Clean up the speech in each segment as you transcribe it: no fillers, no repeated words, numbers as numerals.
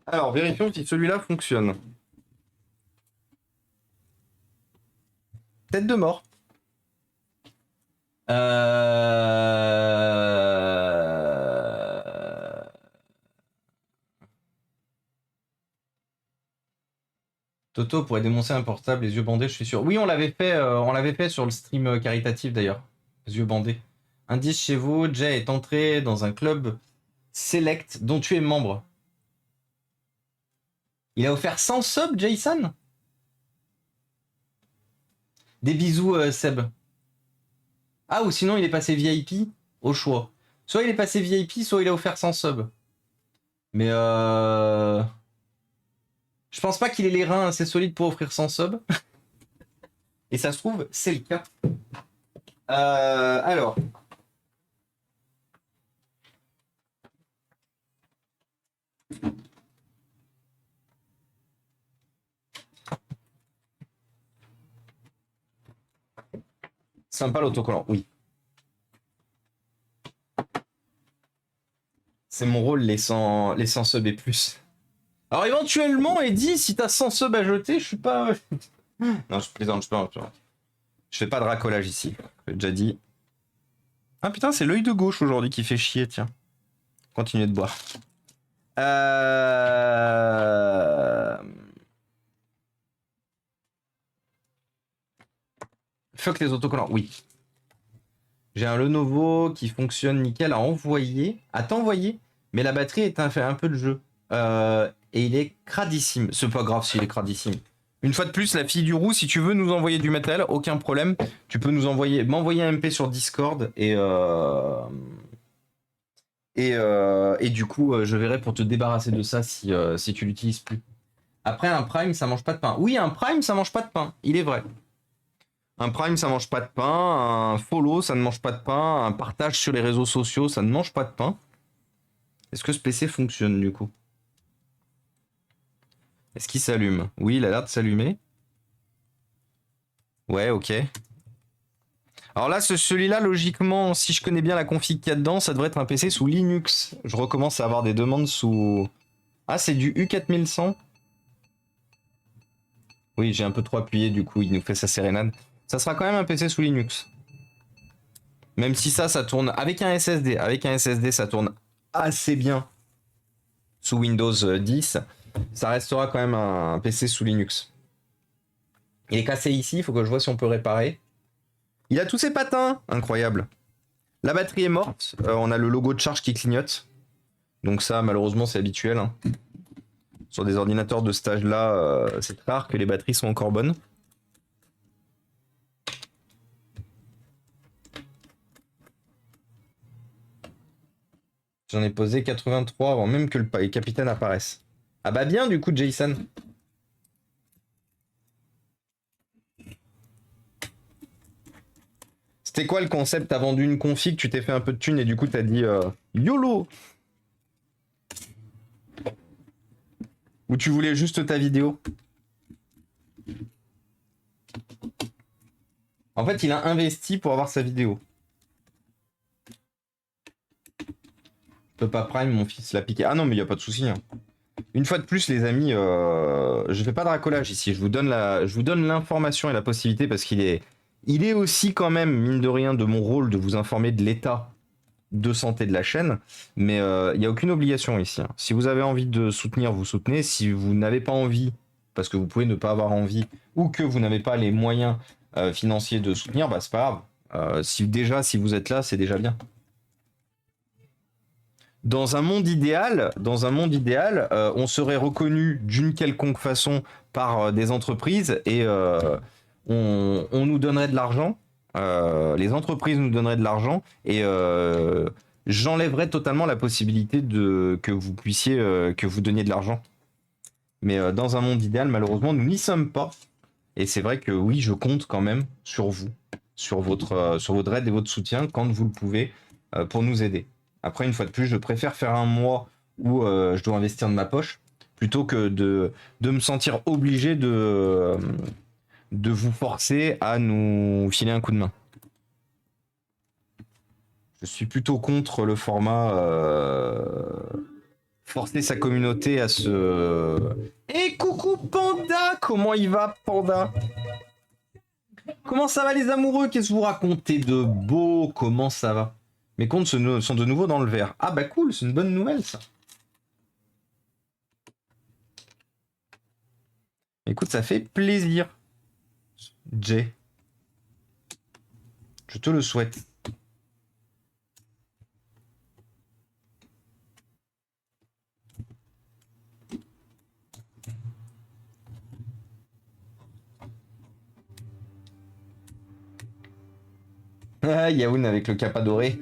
Alors, vérifions si celui-là fonctionne. Tête de mort. Toto pourrait démoncer un portable, les yeux bandés, je suis sûr. Oui, on l'avait fait sur le stream caritatif d'ailleurs. Les yeux bandés. Indice chez vous, Jay est entré dans un club select dont tu es membre. Il a offert 100 subs, Jason. Des bisous, Seb. Ah, ou sinon il est passé VIP, au choix. Soit il est passé VIP, soit il a offert 100 subs. Mais je pense pas qu'il ait les reins assez solides pour offrir 100 subs. Et ça se trouve, c'est le cas. Alors. Sympa l'autocollant, oui. C'est mon rôle, les 100 subs et plus. Alors éventuellement, Eddie, si t'as 100 subs à jeter, je suis pas... Non, je plaisante, je plaisante. Je fais pas de racolage ici, j'ai déjà dit. Ah putain, c'est l'œil de gauche aujourd'hui qui fait chier, tiens. Continuez de boire. Fuck les autocollants, oui. J'ai un Lenovo qui fonctionne nickel à envoyer, à t'envoyer, mais la batterie est un peu de jeu. Et il est cradissime. C'est pas grave s'il est cradissime. Une fois de plus, la fille du roux, si tu veux nous envoyer du matériel, aucun problème. Tu peux m'envoyer un MP sur Discord et du coup, je verrai pour te débarrasser de ça si tu l'utilises plus. Après, un Prime, ça mange pas de pain. Oui, un Prime, ça mange pas de pain. Il est vrai. Un Prime, ça mange pas de pain. Un follow, ça ne mange pas de pain. Un partage sur les réseaux sociaux, ça ne mange pas de pain. Est-ce que ce PC fonctionne du coup? Est-ce qu'il s'allume? Oui, il a l'air de s'allumer. Ouais, ok. Alors là, celui-là, logiquement, si je connais bien la config qu'il y a dedans, ça devrait être un PC sous Linux. Je recommence à avoir des demandes sous... Ah, c'est du U4100. Oui, j'ai un peu trop appuyé, du coup, il nous fait sa sérénade. Ça sera quand même un PC sous Linux. Même si ça tourne avec un SSD. Avec un SSD, ça tourne assez bien sous Windows 10. Ça restera quand même un PC sous Linux. Il est cassé ici, il faut que je vois si on peut réparer. Il a tous ses patins, incroyable. La batterie est morte, on a le logo de charge qui clignote. Donc ça, malheureusement, c'est habituel. Hein. Sur des ordinateurs de cet âge-là, c'est rare que les batteries soient encore bonnes. J'en ai posé 83 avant même que le capitaine apparaisse. Ah bah bien du coup, Jason. C'était quoi le concept? T'as vendu une config, tu t'es fait un peu de thunes et du coup t'as dit YOLO. Ou tu voulais juste ta vidéo? En fait, il a investi pour avoir sa vidéo. Je peux pas prime, mon fils l'a piqué. Ah non, mais y a pas de souci. Hein. Une fois de plus, les amis, je fais pas de racolage ici. Je vous donne l'information et la possibilité parce qu'il est aussi quand même, mine de rien, de mon rôle de vous informer de l'état de santé de la chaîne. Mais il n'y a aucune obligation ici. Hein. Si vous avez envie de soutenir, vous soutenez. Si vous n'avez pas envie, parce que vous pouvez ne pas avoir envie, ou que vous n'avez pas les moyens financiers de soutenir, bah c'est pas grave. Si vous êtes là, c'est déjà bien. Dans un monde idéal, on serait reconnu d'une quelconque façon par des entreprises et on nous donnerait de l'argent. Les entreprises nous donneraient de l'argent et j'enlèverais totalement la possibilité que vous puissiez, que vous donniez de l'argent. Mais dans un monde idéal, malheureusement, nous n'y sommes pas. Et c'est vrai que oui, je compte quand même sur vous, sur votre aide et votre soutien quand vous le pouvez pour nous aider. Après, une fois de plus, je préfère faire un mois où je dois investir de ma poche plutôt que de me sentir obligé de vous forcer à nous filer un coup de main. Je suis plutôt contre le format forcer sa communauté à se... Et coucou Panda! Comment il va, Panda? Comment ça va les amoureux? Qu'est-ce que vous racontez de beau? Comment ça va? Mes comptes sont de nouveau dans le vert. Ah bah cool, c'est une bonne nouvelle ça. Écoute, ça fait plaisir. Jay. Je te le souhaite. Ah, Yaoun avec le capa doré.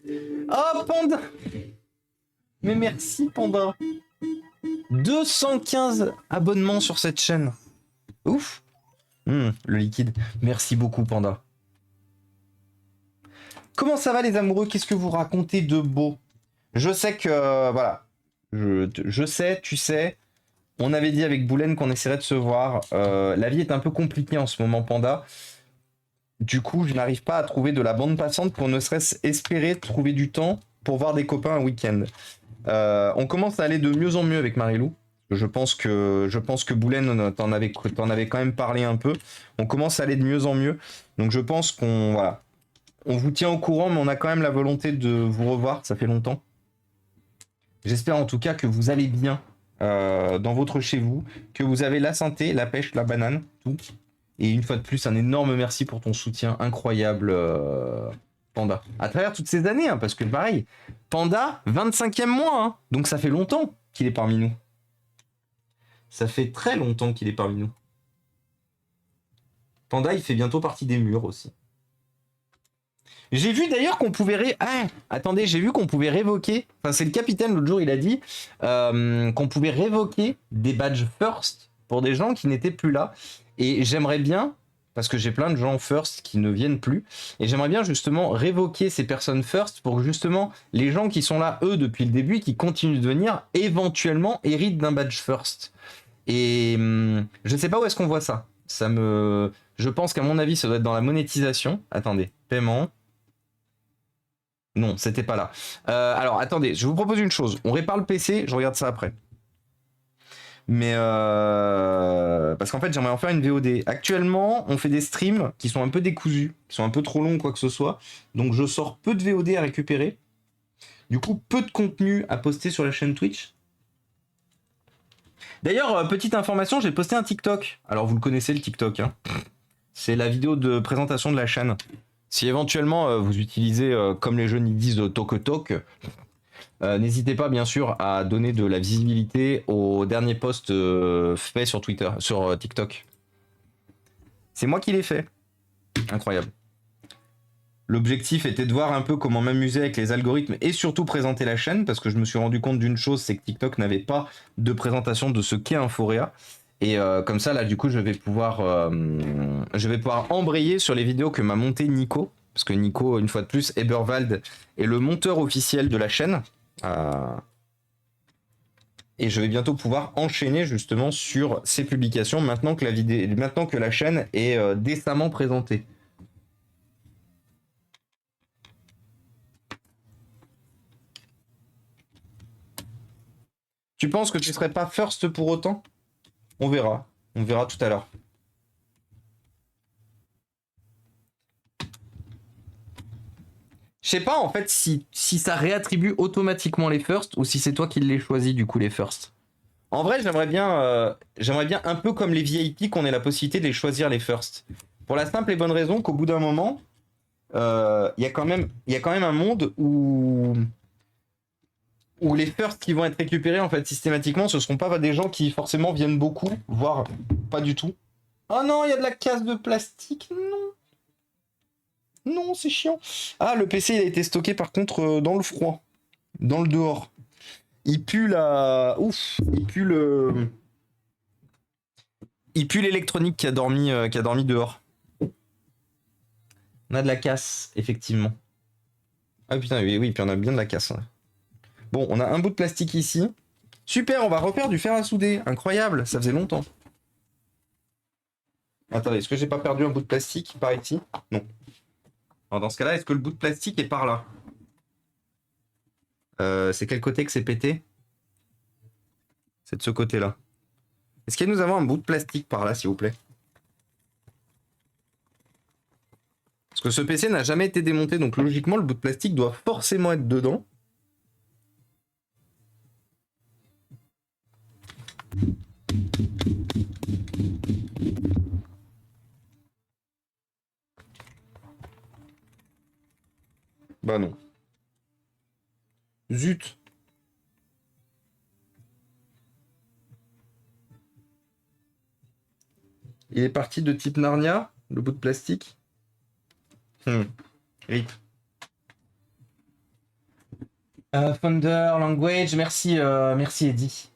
Oh, Panda! Mais merci, Panda. 215 abonnements sur cette chaîne. Ouf. Le liquide. Merci beaucoup, Panda. Comment ça va, les amoureux? Qu'est-ce que vous racontez de beau? Je sais que... voilà. Je sais, tu sais. On avait dit avec Boulen qu'on essaierait de se voir. La vie est un peu compliquée en ce moment, Panda. Du coup, je n'arrive pas à trouver de la bande passante pour ne serait-ce espérer trouver du temps pour voir des copains un week-end. On commence à aller de mieux en mieux avec Marilou. Je pense que Boulen t'en avait quand même parlé un peu. On commence à aller de mieux en mieux. Donc je pense qu'on voilà. On vous tient au courant, mais on a quand même la volonté de vous revoir. Ça fait longtemps. J'espère en tout cas que vous allez bien dans votre chez vous, que vous avez la santé, la pêche, la banane, tout. Et une fois de plus, un énorme merci pour ton soutien incroyable, Panda. À travers toutes ces années, hein, parce que pareil, Panda, 25e mois, hein, donc ça fait longtemps qu'il est parmi nous. Ça fait très longtemps qu'il est parmi nous. Panda, il fait bientôt partie des murs aussi. J'ai vu d'ailleurs qu'on pouvait... attendez, j'ai vu qu'on pouvait révoquer... Enfin, c'est le capitaine, l'autre jour, il a dit qu'on pouvait révoquer des badges first pour des gens qui n'étaient plus là. Et j'aimerais bien, parce que j'ai plein de gens first qui ne viennent plus, et j'aimerais bien justement révoquer ces personnes first pour que justement les gens qui sont là, eux, depuis le début, qui continuent de venir, éventuellement héritent d'un badge first. Et je sais pas où est-ce qu'on voit ça. Je pense qu'à mon avis, ça doit être dans la monétisation. Attendez, paiement. Non, c'était pas là. Alors, attendez, je vous propose une chose. On répare le PC, je regarde ça après. Mais parce qu'en fait, j'aimerais en faire une VOD. Actuellement, on fait des streams qui sont un peu décousus, qui sont un peu trop longs, quoi que ce soit. Donc, je sors peu de VOD à récupérer. Du coup, peu de contenu à poster sur la chaîne Twitch. D'ailleurs, petite information, j'ai posté un TikTok. Alors, vous le connaissez, le TikTok, hein. C'est la vidéo de présentation de la chaîne. Si éventuellement vous utilisez, comme les jeunes ils disent, Tok, n'hésitez pas bien sûr à donner de la visibilité au dernier post fait sur Twitter, sur TikTok. C'est moi qui l'ai fait. Incroyable. L'objectif était de voir un peu comment m'amuser avec les algorithmes et surtout présenter la chaîne, parce que je me suis rendu compte d'une chose, c'est que TikTok n'avait pas de présentation de ce qu'est Inforéa. Et comme ça, là, du coup, je vais pouvoir embrayer sur les vidéos que m'a monté Nico. Parce que Nico, une fois de plus, Eberwald est le monteur officiel de la chaîne. Et je vais bientôt pouvoir enchaîner justement sur ces publications maintenant que la chaîne est décemment présentée. Tu penses que tu serais pas first pour autant? On verra tout à l'heure. Je sais pas en fait si ça réattribue automatiquement les first ou si c'est toi qui les choisis du coup les first. En vrai, j'aimerais bien un peu comme les VIP qu'on ait la possibilité de les choisir les first. Pour la simple et bonne raison qu'au bout d'un moment, il y a quand même un monde où les first qui vont être récupérés en fait systématiquement, ce seront pas des gens qui forcément viennent beaucoup, voire pas du tout. Oh non, il y a de la casse de plastique, non. Non, c'est chiant. Ah, le PC il a été stocké par contre dans le froid, dans le dehors. Il pue la... Ouf, il pue le... Il pue l'électronique qui a dormi dehors. On a de la casse, effectivement. Ah putain, oui, puis on a bien de la casse. Ouais. Bon, on a un bout de plastique ici. Super, on va refaire du fer à souder. Incroyable, ça faisait longtemps. Attendez, est-ce que j'ai pas perdu un bout de plastique par ici? Non. Alors dans ce cas-là, est-ce que le bout de plastique est par là? C'est quel côté que c'est pété? C'est de ce côté-là. Est-ce que nous avons un bout de plastique par là, s'il vous plaît? Parce que ce PC n'a jamais été démonté, donc logiquement, le bout de plastique doit forcément être dedans. Bah non. Zut. Il est parti de type Narnia, le bout de plastique. RIP. Thunder Language, merci, merci Eddy.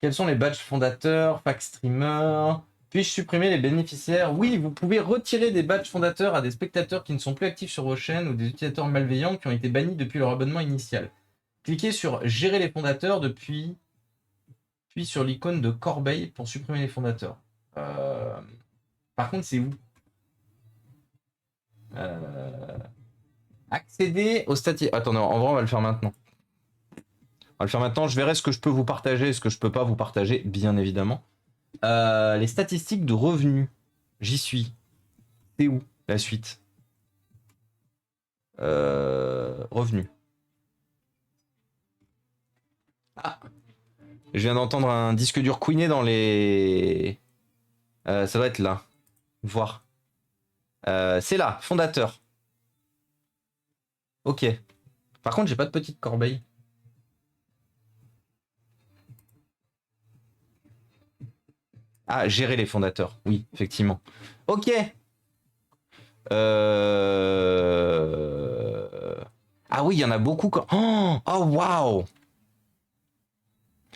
Quels sont les badges fondateurs, Fact Streamer? Puis-je supprimer les bénéficiaires? Oui, vous pouvez retirer des badges fondateurs à des spectateurs qui ne sont plus actifs sur vos chaînes ou des utilisateurs malveillants qui ont été bannis depuis leur abonnement initial. Cliquez sur Gérer les fondateurs puis sur l'icône de corbeille pour supprimer les fondateurs. Par contre, c'est où? Accéder aux statistiques. Attends, non, en vrai, on va le faire maintenant. On va le faire maintenant. Je verrai ce que je peux vous partager et ce que je peux pas vous partager, bien évidemment. Les statistiques de revenus. J'y suis. C'est où la suite? Revenus. Ah. Je viens d'entendre un disque dur couiner dans les... ça doit être là. Voir. C'est là, fondateur. Ok. Par contre, j'ai pas de petite corbeille. Ah, gérer les fondateurs. Oui, effectivement. Ok. Ah oui, il y en a beaucoup. Oh, waouh.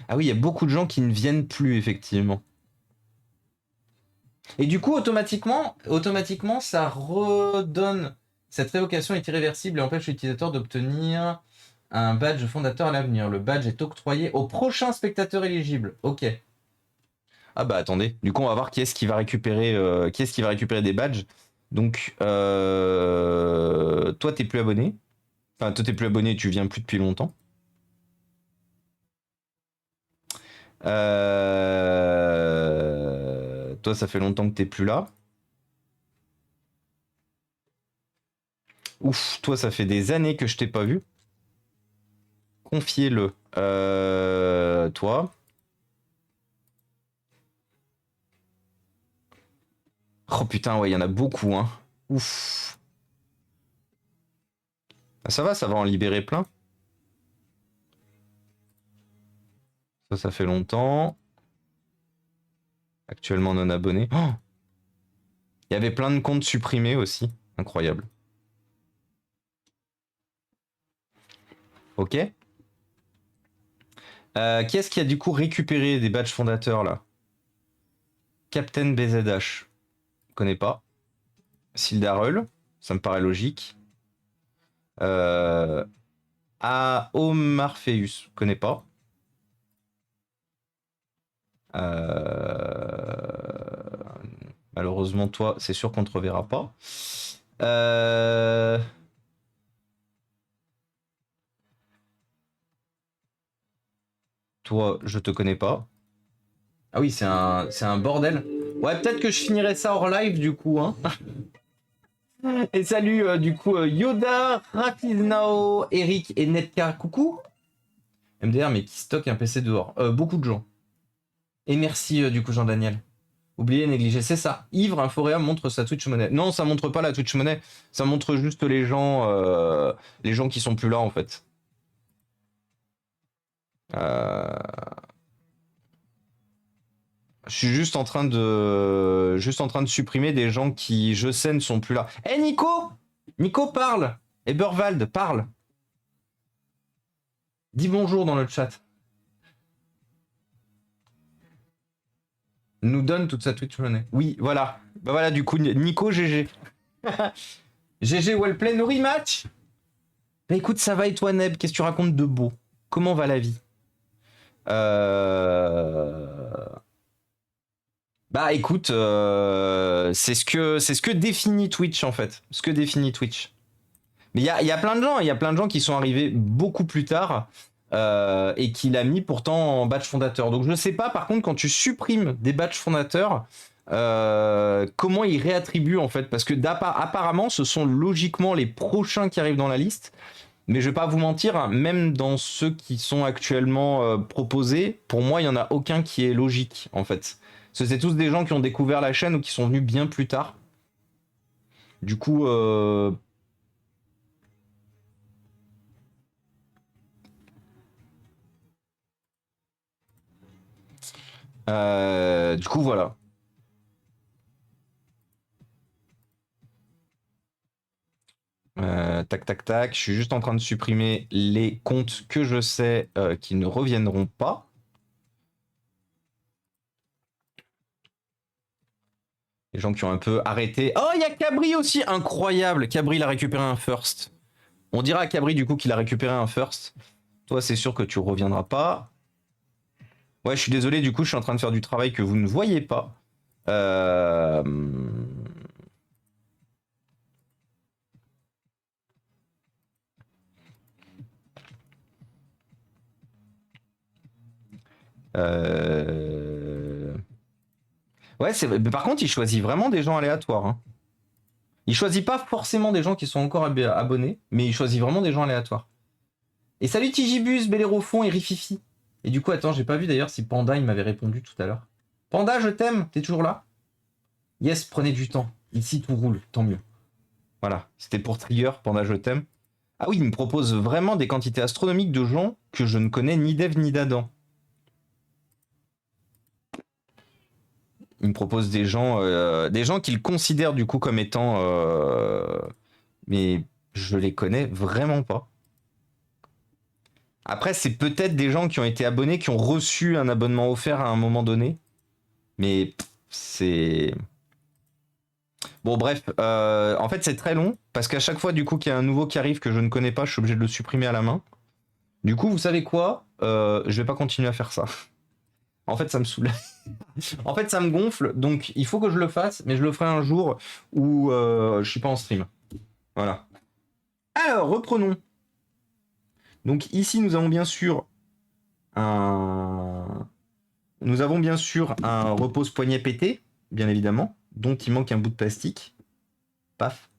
Ah oui, il y a beaucoup de gens qui ne viennent plus, effectivement. Et du coup, automatiquement, ça redonne... Cette révocation est irréversible et empêche l'utilisateur d'obtenir un badge fondateur à l'avenir. Le badge est octroyé au prochain spectateur éligible. Ok. Ah bah attendez, du coup on va voir qui est-ce qui va récupérer, des badges. Donc, toi t'es plus abonné. Enfin, toi t'es plus abonné, tu viens plus depuis longtemps. Toi ça fait longtemps que t'es plus là. Ouf, toi ça fait des années que je t'ai pas vu. Confiez-le. Toi. Oh putain, ouais, il y en a beaucoup, hein. Ouf. Ah, ça va en libérer plein. Ça fait longtemps. Actuellement non abonné. Oh, il y avait plein de comptes supprimés aussi. Incroyable. Ok. Qui est-ce qui a du coup récupéré des badges fondateurs là? Captain BZH. Je connais pas. Sildarul. Ça me paraît logique. Aomarpheus. Je connais pas. Malheureusement, toi, c'est sûr qu'on te reverra pas. Toi, je te connais pas. Ah oui, c'est un bordel. Ouais, peut-être que je finirai ça hors live du coup. Hein. Et salut du coup Yoda, Rafiznao, Eric et Netka. Coucou. MDR, mais qui stocke un PC dehors? Beaucoup de gens. Et merci du coup Jean-Daniel. Oubliez, négligé, c'est ça. Ivre, Inforea montre sa Twitch monnaie. Non, ça montre pas la Twitch monnaie. Ça montre juste les gens qui sont plus là en fait. Je suis juste en train de supprimer des gens qui, je sais, ne sont plus là. Eh hey, Nico! Nico parle! Et Burvald parle! Dis bonjour dans le chat. Nous donne toute sa Twitch monnaie. Oui, voilà. Bah voilà, du coup, Nico, GG. GG, Wellplay, no rematch. Bah écoute, ça va et toi, Neb? Qu'est-ce que tu racontes de beau? Comment va la vie? Bah écoute, c'est ce que définit Twitch en fait. Ce que définit Twitch. Mais il y a plein de gens qui sont arrivés beaucoup plus tard. et qu'il a mis pourtant en badge fondateur. Donc je ne sais pas, par contre, quand tu supprimes des badges fondateurs, comment ils réattribuent en fait, parce que apparemment, ce sont logiquement les prochains qui arrivent dans la liste. Mais je vais pas vous mentir, hein, même dans ceux qui sont actuellement proposés, pour moi, il y en a aucun qui est logique en fait. Parce que c'est tous des gens qui ont découvert la chaîne ou qui sont venus bien plus tard. Du coup, voilà. Tac, tac, tac. Je suis juste en train de supprimer les comptes que je sais qui ne reviendront pas. Les gens qui ont un peu arrêté. Oh, il y a Cabri aussi, incroyable. Cabri, il a récupéré un first. On dira à Cabri du coup qu'il a récupéré un first. Toi, c'est sûr que tu reviendras pas. Ouais, je suis désolé, du coup, je suis en train de faire du travail que vous ne voyez pas. Euh... Ouais, par contre, il choisit vraiment des gens aléatoires. Hein. Il choisit pas forcément des gens qui sont encore abonnés, mais il choisit vraiment des gens aléatoires. Et salut Tigibus, Bellérophon et Rififi. Et du coup, attends, j'ai pas vu d'ailleurs si Panda il m'avait répondu tout à l'heure. Panda, je t'aime, t'es toujours là? Yes, prenez du temps. Ici, tout roule, tant mieux. Voilà, c'était pour Trigger, Panda, je t'aime. Ah oui, il me propose vraiment des quantités astronomiques de gens que je ne connais ni d'Eve ni d'Adam. Il me propose des gens qu'il considère du coup comme étant... mais je les connais vraiment pas. Après, c'est peut-être des gens qui ont été abonnés, qui ont reçu un abonnement offert à un moment donné. Mais c'est... Bon, bref. En fait, c'est très long. Parce qu'à chaque fois, du coup, qu'il y a un nouveau qui arrive que je ne connais pas, je suis obligé de le supprimer à la main. Du coup, vous savez quoi? Je vais pas continuer à faire ça. En fait, ça me saoule. En fait, ça me gonfle. Donc, il faut que je le fasse. Mais je le ferai un jour où je suis pas en stream. Voilà. Alors, reprenons. Donc, ici, nous avons bien sûr un... Nous avons bien sûr un repose-poignet pété, bien évidemment, dont il manque un bout de plastique. Paf.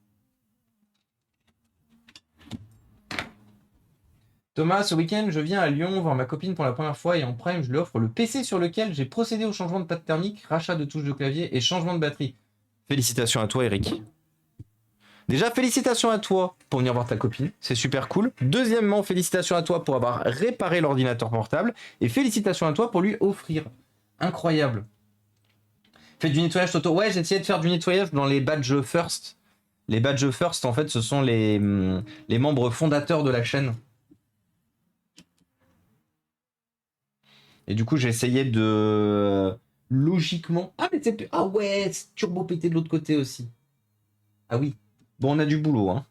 Thomas, ce week-end, je viens à Lyon voir ma copine pour la première fois et en prime, je lui offre le PC sur lequel j'ai procédé au changement de pâte thermique, rachat de touches de clavier et changement de batterie. Félicitations à toi, Eric. Déjà, félicitations à toi pour venir voir ta copine, c'est super cool. Deuxièmement, félicitations à toi pour avoir réparé l'ordinateur portable et félicitations à toi pour lui offrir. Incroyable. Faites du nettoyage, Toto. Ouais, j'ai essayé de faire du nettoyage dans les badges first. Les badges first, en fait, ce sont les membres fondateurs de la chaîne. Et du coup, j'ai essayé de logiquement. Ah, mais c'est. Ah ouais, c'est turbo pété de l'autre côté aussi. Ah oui. Bon, on a du boulot, hein.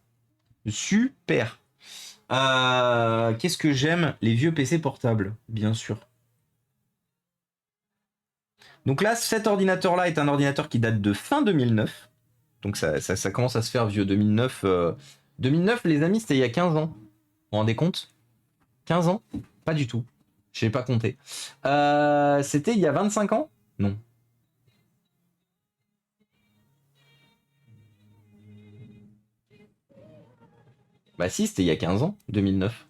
Super. Qu'est-ce que j'aime? Les vieux PC portables, bien sûr. Donc là, cet ordinateur-là est un ordinateur qui date de fin 2009. Donc ça commence à se faire vieux. 2009, 2009 les amis, c'était il y a 15 ans. Vous vous rendez compte? 15 ans? Pas du tout. Je n'ai pas compté. C'était il y a 25 ans? Non. Bah si, c'était il y a 15 ans, 2009.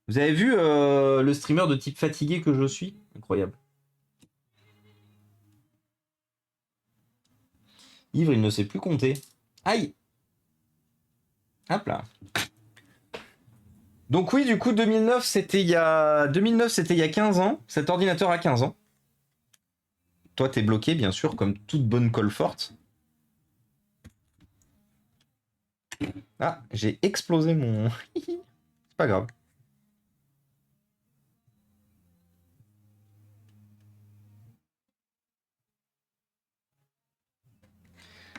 Vous avez vu le streamer de type fatigué que je suis? Incroyable. Ivre, il ne sait plus compter. Aïe! Hop là. Donc oui, du coup, 2009, c'était il y a 15 ans. Cet ordinateur a 15 ans. Toi, t'es bloqué, bien sûr, comme toute bonne colle forte. Ah, j'ai explosé mon... C'est pas grave.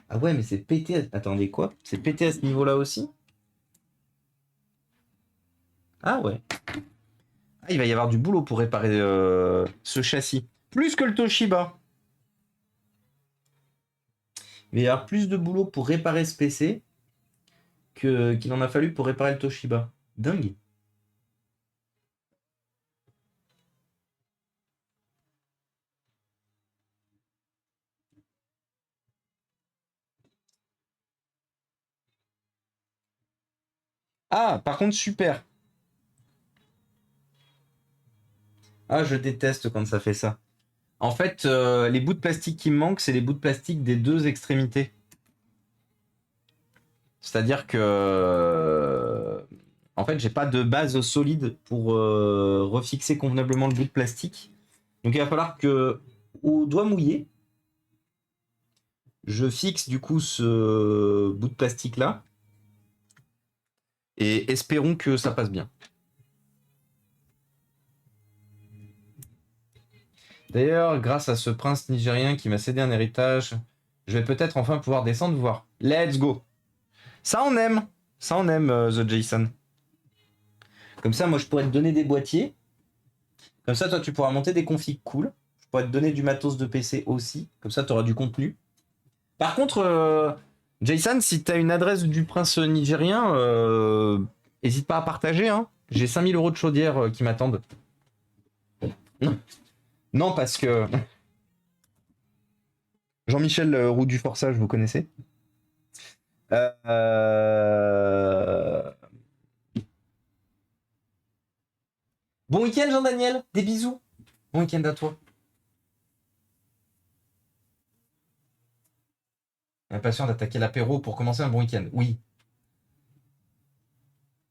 Ah ouais, mais c'est pété... Attendez, quoi? C'est pété à ce niveau-là aussi? Ah ouais. Ah, il va y avoir du boulot pour réparer ce châssis. Plus que le Toshiba. Il va y avoir plus de boulot pour réparer ce PC qu'il en a fallu pour réparer le Toshiba. Dingue. Ah, par contre, super. Ah, je déteste quand ça fait ça. En fait, les bouts de plastique qui me manquent, c'est les bouts de plastique des deux extrémités. C'est-à-dire que, en fait, j'ai pas de base solide pour refixer convenablement le bout de plastique. Donc il va falloir que, au doigt mouillé, je fixe du coup ce bout de plastique là. Et espérons que ça passe bien. D'ailleurs, grâce à ce prince nigérien qui m'a cédé un héritage, je vais peut-être enfin pouvoir descendre voir. Let's go. Ça on aime. Ça on aime, The Jason. Comme ça, moi je pourrais te donner des boîtiers. Comme ça, toi tu pourras monter des configs cool. Je pourrais te donner du matos de PC aussi. Comme ça, tu auras du contenu. Par contre, Jason, si tu as une adresse du prince nigérien, n'hésite pas à partager. Hein. J'ai 5000 euros de chaudière qui m'attendent. Non, parce que Jean-Michel Roux du Forçage, vous connaissez? Euh... Bon week-end, Jean-Daniel. Des bisous. Bon week-end à toi. Impatient d'attaquer l'apéro pour commencer un bon week-end. Oui.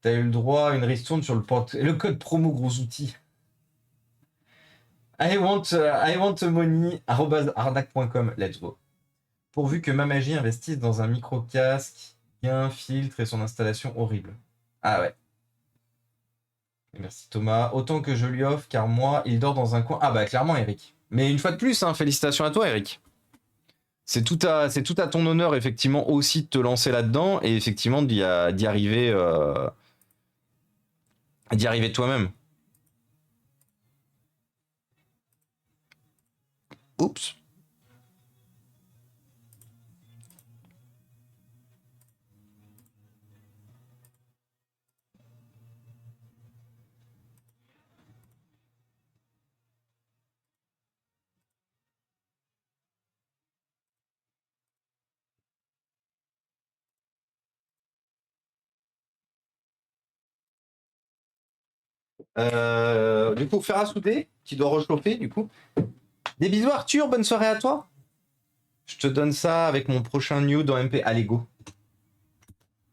T'as eu le droit à une ristourne sur le code promo gros outils. I want money, @ardac.com. Let's go. Pourvu que ma magie investisse dans un micro-casque, un filtre et son installation horrible. Ah ouais. Merci Thomas. Autant que je lui offre, car moi, il dort dans un coin. Ah bah clairement, Eric. Mais une fois de plus, hein, félicitations à toi, Eric. C'est tout à ton honneur, effectivement, aussi de te lancer là-dedans et effectivement d'y arriver, toi-même. Oups. Du coup, fer à souder, qui doit rechauffer, du coup. Des bisous, Arthur, bonne soirée à toi. Je te donne ça avec mon prochain nude en MP. Allez, go.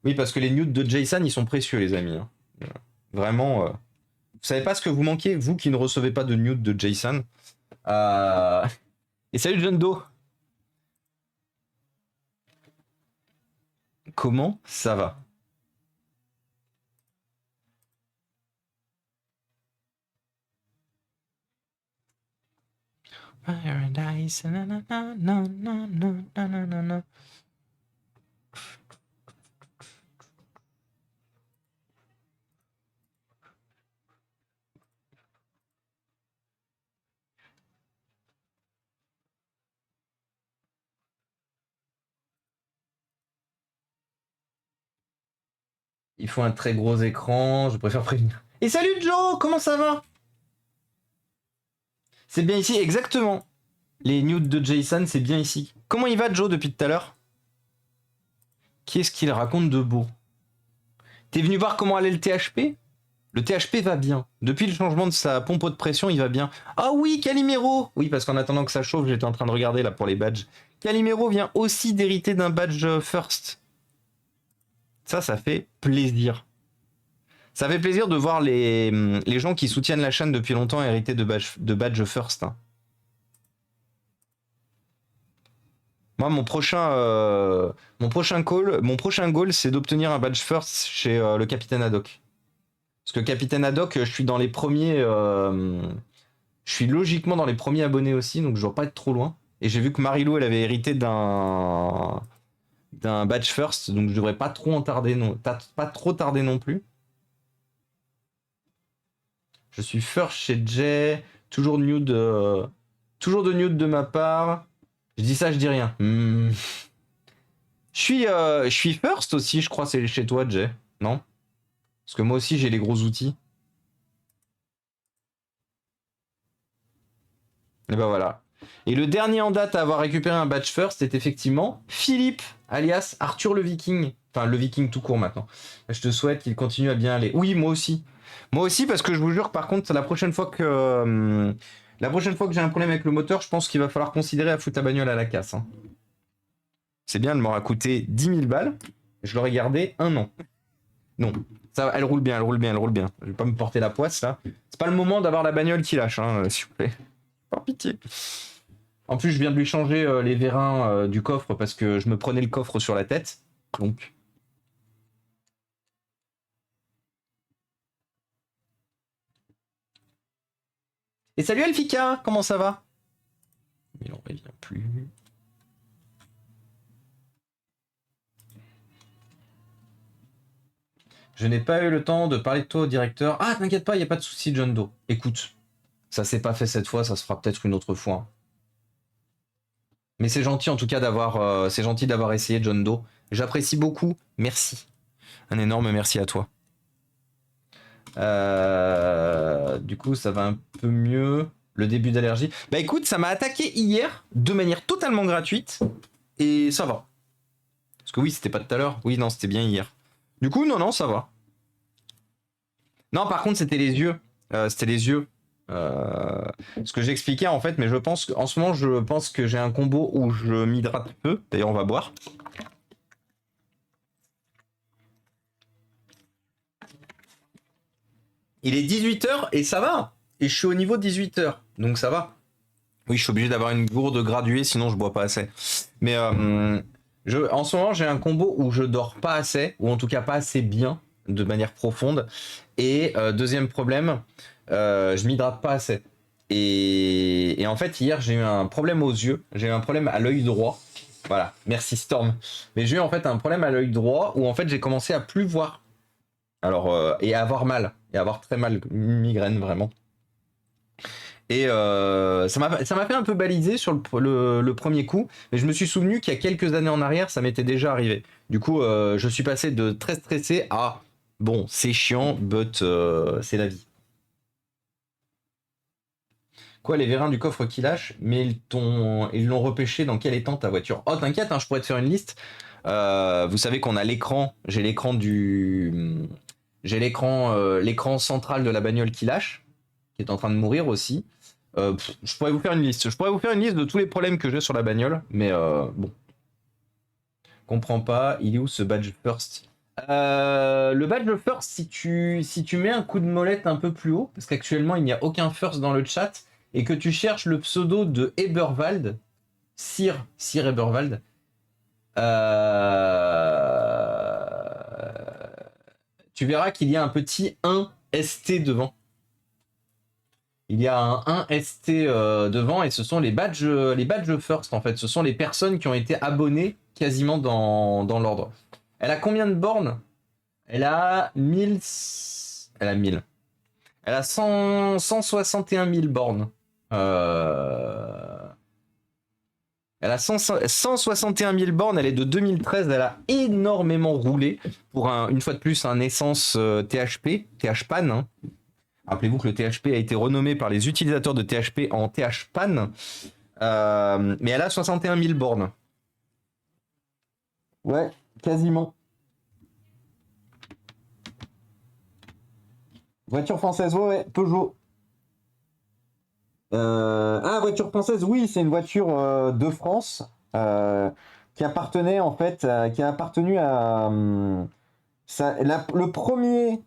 Oui, parce que les nudes de Jason, ils sont précieux, les amis. Hein. Vraiment. Vous savez pas ce que vous manquez, vous qui ne recevez pas de nudes de Jason. Et salut, John Doe. Comment ça va? Paradise. Il faut un très gros écran, je préfère prévenir. Et salut Joe, comment ça va? C'est bien ici, exactement. Les nudes de Jason, c'est bien ici. Comment il va Joe depuis tout à l'heure? Qu'est-ce qu'il raconte de beau? T'es venu voir comment allait le THP? Le THP va bien. Depuis le changement de sa pompe de pression, il va bien. Ah oui, Calimero! Oui, parce qu'en attendant que ça chauffe, j'étais en train de regarder là pour les badges. Calimero vient aussi d'hériter d'un badge first. Ça fait plaisir. Ça fait plaisir de voir les gens qui soutiennent la chaîne depuis longtemps hériter de badge first. Hein. Moi, mon prochain goal, c'est d'obtenir un badge first chez le Capitaine Haddock. Parce que Capitaine Haddock, je suis dans les premiers. Je suis logiquement dans les premiers abonnés aussi, donc je dois pas être trop loin. Et j'ai vu que Marilou, elle avait hérité d'un badge first, donc je devrais pas trop en tarder, non, pas trop tarder non plus. Je suis first chez Jay, toujours de nude de ma part. Je dis ça, je dis rien. Je suis first aussi, je crois, c'est chez toi, Jay. Non? Parce que moi aussi, j'ai les gros outils. Et ben voilà. Et le dernier en date à avoir récupéré un badge first est effectivement Philippe, alias Arthur le Viking. Enfin, le Viking tout court maintenant. Je te souhaite qu'il continue à bien aller. Oui, moi aussi. Moi aussi, parce que je vous jure, par contre, la prochaine fois que j'ai un problème avec le moteur, je pense qu'il va falloir considérer à foutre la bagnole à la casse. Hein. C'est bien, elle m'aura coûté 10 000 balles. Je l'aurais gardé 1 an. Non, ça, elle roule bien, elle roule bien, elle roule bien. Je vais pas me porter la poisse là. C'est pas le moment d'avoir la bagnole qui lâche, hein, s'il vous plaît. Par pitié. En plus, je viens de lui changer les vérins du coffre parce que je me prenais le coffre sur la tête. Donc. Et salut Elfika, comment ça va? Il en revient plus. Je n'ai pas eu le temps de parler de toi au directeur. Ah, t'inquiète pas, il n'y a pas de souci, John Doe. Écoute, ça s'est pas fait cette fois, ça se fera peut-être une autre fois. Mais c'est gentil en tout cas d'avoir essayé, John Doe. J'apprécie beaucoup. Merci. Un énorme merci à toi. Du coup, ça va un peu mieux. Le début d'allergie. Bah écoute, ça m'a attaqué hier de manière totalement gratuite. Et ça va. Parce que oui, c'était pas tout à l'heure. Oui, non, c'était bien hier. Du coup, non, ça va. Non, par contre, c'était les yeux. C'était les yeux. Ce que j'expliquais en fait, mais je pense qu'en ce moment, je pense que j'ai un combo où je m'hydrate peu. D'ailleurs, on va boire. Il est 18h et ça va. Et je suis au niveau de 18h, donc ça va. Oui, je suis obligé d'avoir une gourde graduée, sinon je bois pas assez. Mais en ce moment, j'ai un combo où je dors pas assez, ou en tout cas pas assez bien, de manière profonde. Et deuxième problème, je m'hydrate pas assez. Et en fait, hier, j'ai eu un problème aux yeux. J'ai eu un problème à l'œil droit. Voilà, merci Storm. Mais j'ai eu en fait un problème à l'œil droit où en fait j'ai commencé à plus voir. Alors, et à avoir mal. Et à avoir très mal, migraine vraiment. Et ça m'a fait un peu baliser sur le premier coup, mais je me suis souvenu qu'il y a quelques années en arrière, ça m'était déjà arrivé. Du coup, je suis passé de très stressé à bon, c'est chiant, but c'est la vie. Quoi, les vérins du coffre qui lâchent, mais ils l'ont repêché dans quel état ta voiture? Oh, t'inquiète, hein, je pourrais te faire une liste. Vous savez qu'on a l'écran, l'écran central de la bagnole qui lâche, qui est en train de mourir aussi. Je pourrais vous faire une liste. Je pourrais vous faire une liste de tous les problèmes que j'ai sur la bagnole, mais bon. Comprends pas, il est où ce badge first? Le badge first, si tu mets un coup de molette un peu plus haut, parce qu'actuellement il n'y a aucun first dans le chat, et que tu cherches le pseudo de Eberwald, Sir Eberwald, tu verras qu'il y a un petit 1 ST devant. Il y a un 1 ST devant et ce sont les badges first en fait. Ce sont les personnes qui ont été abonnées quasiment dans l'ordre. Elle a combien de bornes? Elle a 1000. Elle a 1000. Elle a 161 000 bornes. Elle a 161 000 bornes, elle est de 2013, elle a énormément roulé pour une fois de plus un essence THP, THPAN. Hein. Rappelez-vous que le THP a été renommé par les utilisateurs de THP en THPAN. Mais elle a 61 000 bornes. Ouais, quasiment. Voiture française, ouais, Peugeot. Voiture française, oui, c'est une voiture de France qui appartenait en fait, qui a appartenu à le premier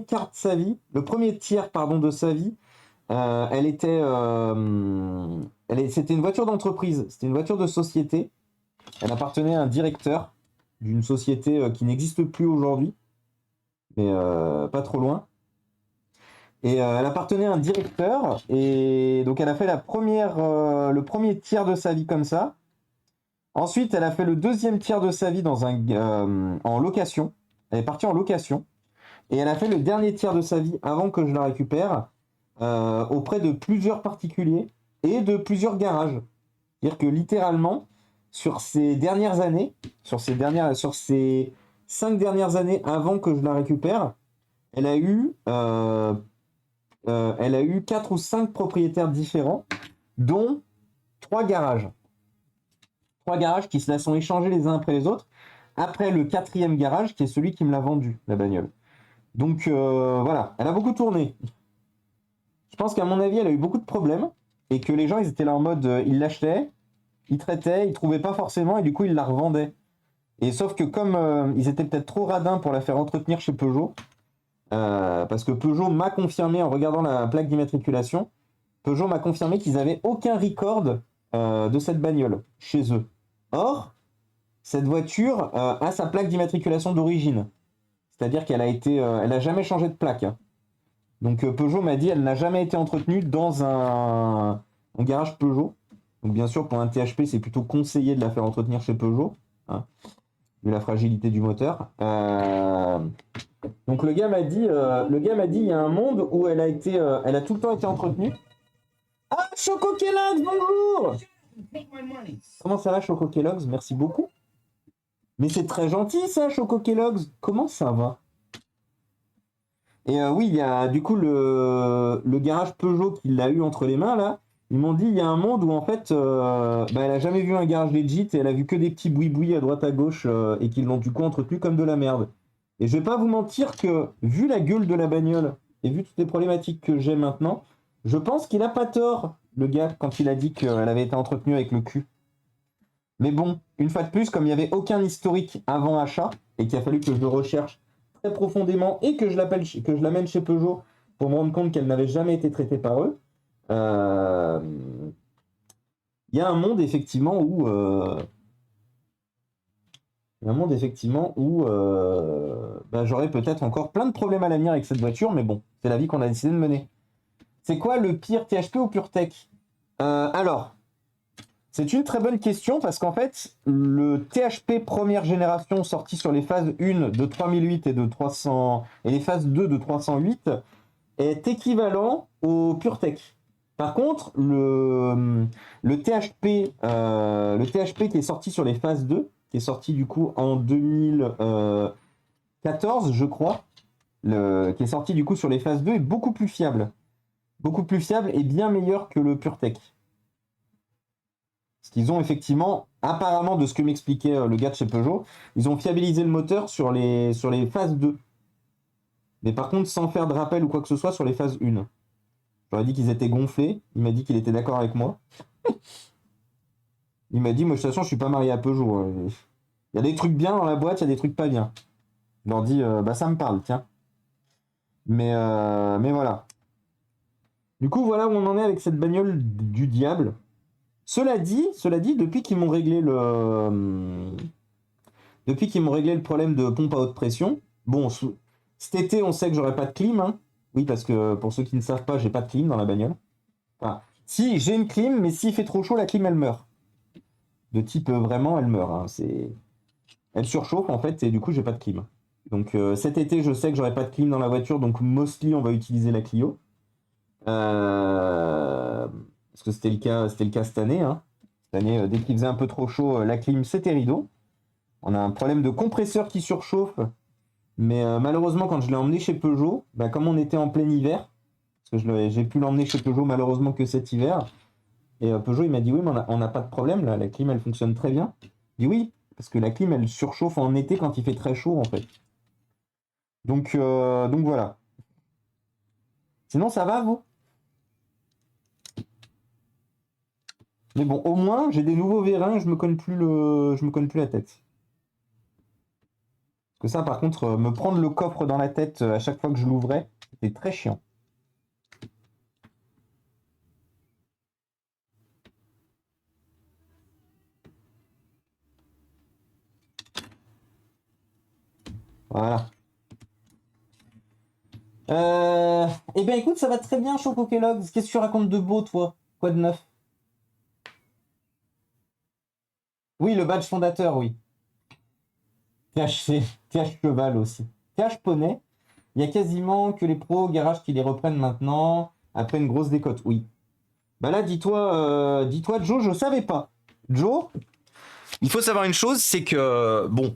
quart de sa vie, le premier tiers pardon de sa vie. C'était une voiture d'entreprise, c'était une voiture de société. Elle appartenait à un directeur d'une société qui n'existe plus aujourd'hui, mais pas trop loin. Et elle appartenait à un directeur, et donc elle a fait le premier tiers de sa vie comme ça. Ensuite, elle a fait le deuxième tiers de sa vie en location. Elle est partie en location. Et elle a fait le dernier tiers de sa vie avant que je la récupère auprès de plusieurs particuliers et de plusieurs garages. C'est-à-dire que littéralement, sur ces 5 dernières années avant que je la récupère, elle a eu 4 ou 5 propriétaires différents, dont 3 garages. 3 garages qui se la sont échangés les uns après les autres. Après le 4e garage qui est celui qui me l'a vendu, la bagnole. Donc voilà, elle a beaucoup tourné. Je pense qu'à mon avis, elle a eu beaucoup de problèmes et que les gens, ils étaient là en mode, ils l'achetaient, ils traitaient, ils trouvaient pas forcément et du coup, ils la revendaient. Et sauf que comme ils étaient peut-être trop radins pour la faire entretenir chez Peugeot, parce que Peugeot m'a confirmé en regardant la plaque d'immatriculation, Peugeot m'a confirmé qu'ils avaient aucun record de cette bagnole chez eux. Or, cette voiture a sa plaque d'immatriculation d'origine. C'est-à-dire qu'elle a été, elle n'a jamais changé de plaque. Donc Peugeot m'a dit elle n'a jamais été entretenue dans un garage Peugeot. Donc bien sûr pour un THP c'est plutôt conseillé de la faire entretenir chez Peugeot, hein, vu la fragilité du moteur. Donc le gars m'a dit il y a un monde où elle a tout le temps été entretenue. Ah Choco Kellogg's, bonjour. Comment ça va Choco Kellogg's? Merci beaucoup. Mais c'est très gentil ça Choco Kellogg's. Comment ça va? Et oui, il y a du coup le garage Peugeot qui l'a eu entre les mains là. Ils m'ont dit il y a un monde où en fait elle a jamais vu un garage legit et elle a vu que des petits boui-boui à droite à gauche et qu'ils l'ont du coup entretenu comme de la merde. Et je vais pas vous mentir que vu la gueule de la bagnole et vu toutes les problématiques que j'ai maintenant, je pense qu'il a pas tort le gars quand il a dit qu'elle avait été entretenue avec le cul. Mais bon, une fois de plus, comme il n'y avait aucun historique avant achat et qu'il a fallu que je le recherche très profondément et que je l'amène chez Peugeot pour me rendre compte qu'elle n'avait jamais été traitée par eux. Il y a un monde effectivement où j'aurais peut-être encore plein de problèmes à l'avenir avec cette voiture, mais bon, c'est la vie qu'on a décidé de mener. C'est quoi le pire, THP ou PureTech? Alors, c'est une très bonne question parce qu'en fait, le THP première génération sorti sur les phases 1 de 3008 et de 300 et les phases 2 de 308 est équivalent au PureTech. Par contre, le THP qui est sorti sur les phases 2, qui est sorti du coup en 2014, je crois, qui est sorti du coup sur les phases 2 est beaucoup plus fiable. Beaucoup plus fiable et bien meilleur que le PureTech. Parce qu'ils ont effectivement, apparemment de ce que m'expliquait le gars de chez Peugeot, ils ont fiabilisé le moteur sur les phases 2. Mais par contre, sans faire de rappel ou quoi que ce soit sur les phases 1. J'aurais dit qu'ils étaient gonflés. Il m'a dit qu'il était d'accord avec moi. Il m'a dit, moi de toute façon, je suis pas marié à Peugeot. Il y a des trucs bien dans la boîte, il y a des trucs pas bien. Je leur dis, ça me parle, tiens. Mais voilà. Du coup, voilà où on en est avec cette bagnole du diable. Cela dit, depuis qu'ils m'ont réglé le problème de pompe à haute pression, bon, cet été, on sait que j'aurai pas de clim, hein. Oui, parce que pour ceux qui ne savent pas, j'ai pas de clim dans la bagnole. Enfin, si, j'ai une clim, mais s'il fait trop chaud, la clim, elle meurt. De type, vraiment, elle meurt. Hein. Elle surchauffe, en fait, et du coup, j'ai pas de clim. Donc, cet été, je sais que j'aurai pas de clim dans la voiture, donc mostly, on va utiliser la Clio. Parce que c'était le cas cette année. Hein. Cette année, dès qu'il faisait un peu trop chaud, la clim, c'était rideau. On a un problème de compresseur qui surchauffe. Mais malheureusement, quand je l'ai emmené chez Peugeot, comme on était en plein hiver, parce que j'ai pu l'emmener chez Peugeot malheureusement que cet hiver, et Peugeot il m'a dit oui, mais on n'a pas de problème, là, la clim elle fonctionne très bien. Je dis oui, parce que la clim elle surchauffe en été quand il fait très chaud en fait. Donc voilà. Sinon ça va vous? Mais bon, au moins j'ai des nouveaux vérins, je me cogne plus la tête. Que ça, par contre, me prendre le coffre dans la tête à chaque fois que je l'ouvrais, c'était très chiant. Voilà. Eh bien, écoute, ça va très bien, Choco Kellogg's. Qu'est-ce que tu racontes de beau, toi? Quoi de neuf? Oui, le badge fondateur, oui. THC, TH Cheval aussi. TH Poney, il y a quasiment que les pros garages qui les reprennent maintenant, après une grosse décote, oui. Bah là, dis-toi, Joe, je savais pas. Joe, il faut savoir une chose, c'est que, bon,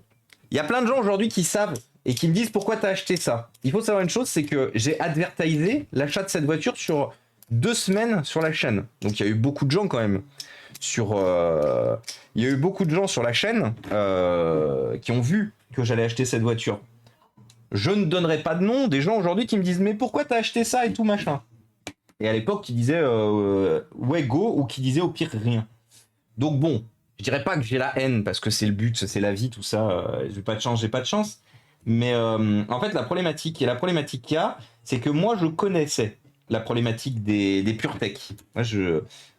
il y a plein de gens aujourd'hui qui savent et qui me disent pourquoi t'as acheté ça. Il faut savoir une chose, c'est que j'ai advertisé l'achat de cette voiture sur 2 semaines sur la chaîne. Donc il y a eu beaucoup de gens quand même. Il y a eu beaucoup de gens sur la chaîne qui ont vu que j'allais acheter cette voiture. Je ne donnerai pas de nom, des gens aujourd'hui qui me disent mais pourquoi t'as acheté ça et tout machin. Et à l'époque qui disaient ouais go ou qui disaient au pire rien. Donc bon, je dirais pas que j'ai la haine parce que c'est le but, c'est la vie, tout ça. J'ai pas de chance. Mais en fait la problématique qu'il y a, c'est que moi je connaissais la problématique des PureTech. Moi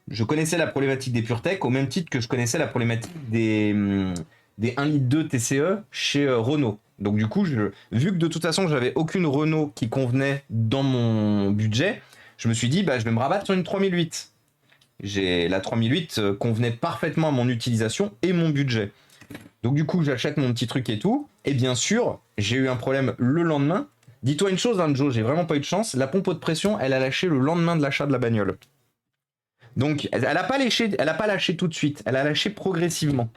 je connaissais la problématique des PureTech au même titre que je connaissais la problématique des 1,2 litre TCE chez Renault. Donc du coup, vu que de toute façon, j'avais aucune Renault qui convenait dans mon budget, je me suis dit, bah, je vais me rabattre sur une 3008. La 3008 convenait parfaitement à mon utilisation et mon budget. Donc du coup, j'achète mon petit truc et tout. Et bien sûr, j'ai eu un problème le lendemain. Dis-toi une chose, hein, Joe, j'ai vraiment pas eu de chance. La pompe de pression, elle a lâché le lendemain de l'achat de la bagnole. Donc, elle a pas lâché tout de suite. Elle a lâché progressivement.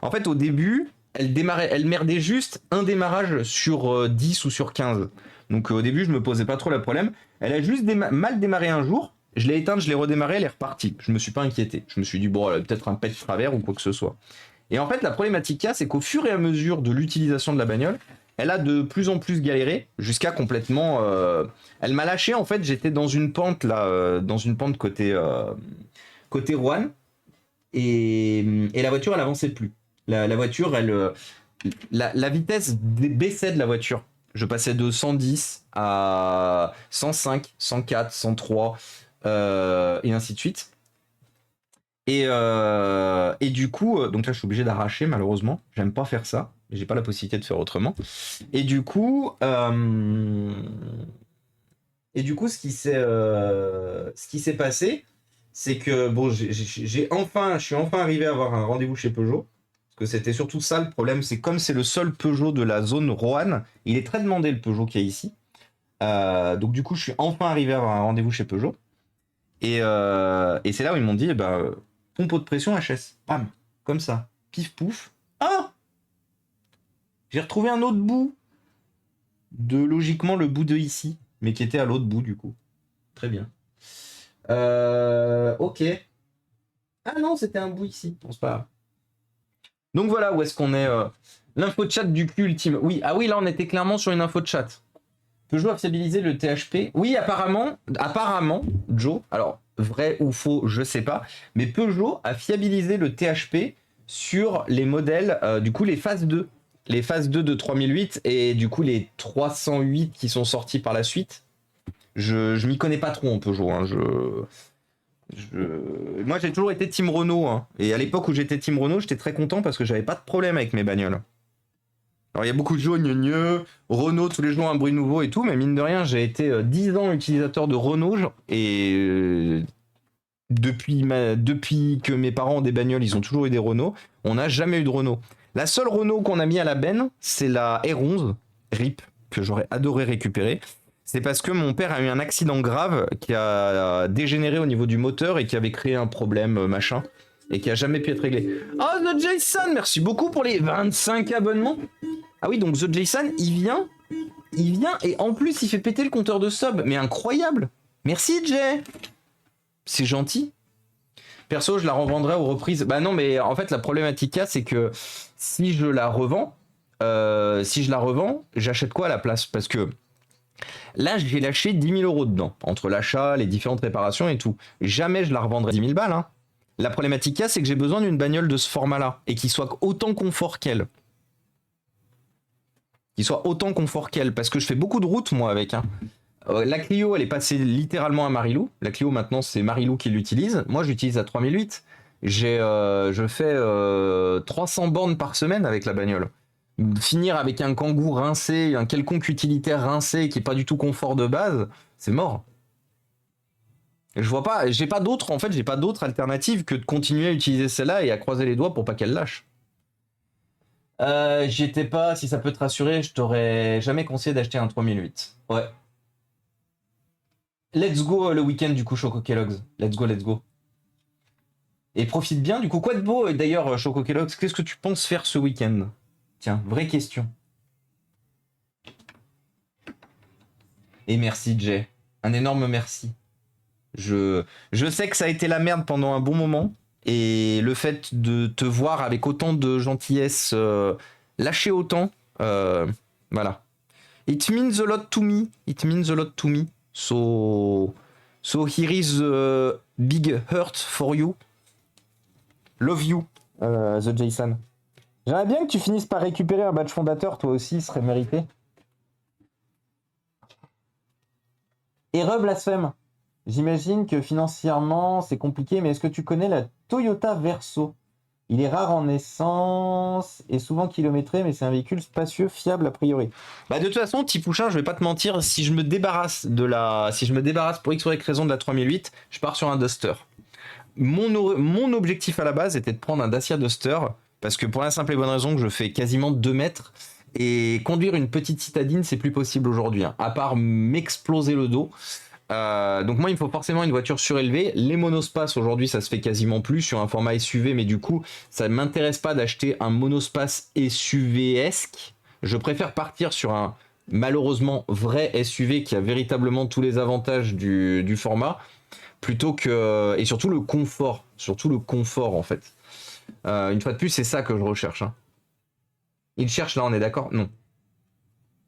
En fait, au début, elle merdait juste un démarrage sur 10 ou sur 15. Donc au début, je me posais pas trop le problème. Elle a juste mal démarré un jour. Je l'ai éteinte, je l'ai redémarré, elle est repartie. Je me suis pas inquiété. Je me suis dit, bon, elle a peut-être un pet de travers ou quoi que ce soit. Et en fait, la problématique qu'il y a, c'est qu'au fur et à mesure de l'utilisation de la bagnole, elle a de plus en plus galéré jusqu'à complètement... Elle m'a lâché, en fait, j'étais dans une pente, là, dans une pente côté Rouen. Et la voiture, elle avançait plus. La voiture, la vitesse baissait de la voiture. Je passais de 110 à 105, 104, 103, et ainsi de suite. Et du coup, donc là, je suis obligé d'arracher, malheureusement. J'aime pas faire ça. J'ai pas la possibilité de faire autrement. Et du coup, ce qui s'est passé, c'est que bon, je suis enfin arrivé à avoir un rendez-vous chez Peugeot. Parce que c'était surtout ça le problème, c'est comme c'est le seul Peugeot de la zone Roanne, il est très demandé le Peugeot qu'il y a ici. Donc du coup, je suis enfin arrivé à avoir un rendez-vous chez Peugeot. Et c'est là où ils m'ont dit, bah, pompe de pression HS. Bam, comme ça. Pif pouf. Ah, j'ai retrouvé un autre bout de logiquement le bout de ici, mais qui était à l'autre bout du coup. Très bien. Ok. Ah non, c'était un bout ici. Bon, c'est pas grave. Donc voilà où est-ce qu'on est. L'info de chat du cul ultime. Oui, ah oui, là on était clairement sur une info de chat. Peugeot a fiabilisé le THP. Oui, apparemment, Joe, alors vrai ou faux, je sais pas, mais Peugeot a fiabilisé le THP sur les modèles, du coup les phases 2. Les phases 2 de 3008 et du coup les 308 qui sont sortis par la suite. Je m'y connais pas trop en Peugeot. Hein. Moi j'ai toujours été Team Renault. Hein. Et à l'époque où j'étais Team Renault, j'étais très content parce que j'avais pas de problème avec mes bagnoles. Alors il y a beaucoup de gens, Renault, tous les jours un bruit nouveau et tout, mais mine de rien, j'ai été 10 ans utilisateur de Renault et depuis que mes parents ont des bagnoles, ils ont toujours eu des Renault, on n'a jamais eu de Renault. La seule Renault qu'on a mis à la benne, c'est la R11, RIP, que j'aurais adoré récupérer. C'est parce que mon père a eu un accident grave qui a dégénéré au niveau du moteur et qui avait créé un problème, machin, et qui a jamais pu être réglé. Oh, The Jason, merci beaucoup pour les 25 abonnements. Ah oui, donc The Jason, il vient et en plus il fait péter le compteur de sub. Mais incroyable. Merci Jay. C'est gentil. Perso, je la revendrai aux reprises. Bah non, mais en fait la problématique c'est que si je la revends, j'achète quoi à la place? Parce que là, j'ai lâché 10 000 euros dedans, entre l'achat, les différentes réparations et tout. Jamais je la revendrai 10 000 balles. Hein. La problématique c'est que j'ai besoin d'une bagnole de ce format-là et qui soit autant confort qu'elle. Parce que je fais beaucoup de routes moi avec. Hein. La Clio, elle est passée littéralement à Marilou. La Clio, maintenant, c'est Marilou qui l'utilise. Moi, j'utilise la 3008. Je fais 300 bornes par semaine avec la bagnole. Finir avec un Kangoo rincé, un quelconque utilitaire rincé qui est pas du tout confort de base, c'est mort. Je vois pas, j'ai pas d'autre alternative que de continuer à utiliser celle-là et à croiser les doigts pour pas qu'elle lâche. J'y étais pas, si ça peut te rassurer, je t'aurais jamais conseillé d'acheter un 3008. Ouais. Let's go le week-end du coup, Choco Kellogg's. Let's go. Et profite bien du coup. Quoi de beau d'ailleurs, Choco Kellogg's, qu'est-ce que tu penses faire ce week-end? Tiens, vraie question. Et merci Jay. Un énorme merci. Je sais que ça a été la merde pendant un bon moment. Et le fait de te voir avec autant de gentillesse lâcher autant, voilà. It means a lot to me. It means a lot to me. So here is a big hurt for you. Love you, The Jason. J'aimerais bien que tu finisses par récupérer un badge fondateur, toi aussi, ce serait mérité. Et blasphème. J'imagine que financièrement, c'est compliqué, mais est-ce que tu connais la Toyota Verso? Il est rare en essence et souvent kilométré, mais c'est un véhicule spacieux, fiable a priori. Bah de toute façon, petit pouchin, je vais pas te mentir, si je me débarrasse pour X ou Y raison de la 3008, je pars sur un Duster. Mon objectif à la base était de prendre un Dacia Duster, parce que pour la simple et bonne raison que je fais quasiment 2 mètres, et conduire une petite citadine, c'est plus possible aujourd'hui, hein, à part m'exploser le dos. Donc moi il me faut forcément une voiture surélevée. Les monospaces aujourd'hui ça se fait quasiment plus sur un format SUV, mais du coup ça ne m'intéresse pas d'acheter un monospace SUV-esque. Je préfère partir sur un malheureusement vrai SUV qui a véritablement tous les avantages du format, plutôt que... Et surtout le confort en fait. Une fois de plus c'est ça que je recherche, hein. Il cherche là, on est d'accord? Non.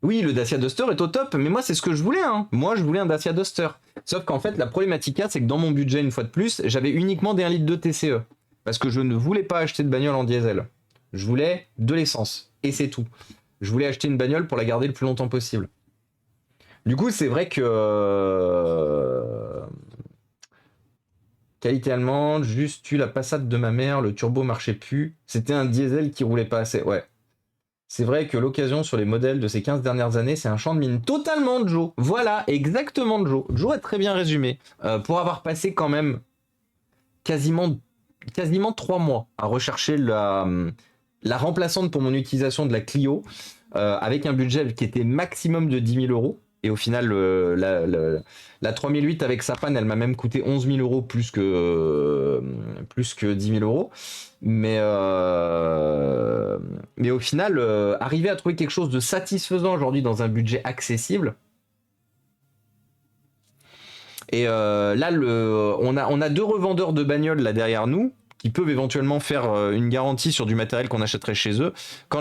Oui, le Dacia Duster est au top, mais moi c'est ce que je voulais, hein. Moi je voulais un Dacia Duster. Sauf qu'en fait la problématique c'est que dans mon budget, une fois de plus, j'avais uniquement des 1 litre de TCE. Parce que je ne voulais pas acheter de bagnole en diesel. Je voulais de l'essence. Et c'est tout. Je voulais acheter une bagnole pour la garder le plus longtemps possible. Du coup c'est vrai que... Qualité allemande, juste eu la Passat de ma mère, le turbo marchait plus. C'était un diesel qui roulait pas assez, ouais. C'est vrai que l'occasion sur les modèles de ces 15 dernières années, c'est un champ de mine totalement, Joe. Voilà, exactement, Joe. Joe a très bien résumé. Pour avoir passé quand même quasiment 3 mois à rechercher la remplaçante pour mon utilisation de la Clio, avec un budget qui était maximum de 10 000 euros. Et au final, la 3008 avec sa panne, elle m'a même coûté 11 000 euros plus que 10 000 euros. Mais au final, arriver à trouver quelque chose de satisfaisant aujourd'hui dans un budget accessible. Et là, on a 2 revendeurs de bagnoles là derrière nous qui peuvent éventuellement faire une garantie sur du matériel qu'on achèterait chez eux. Quand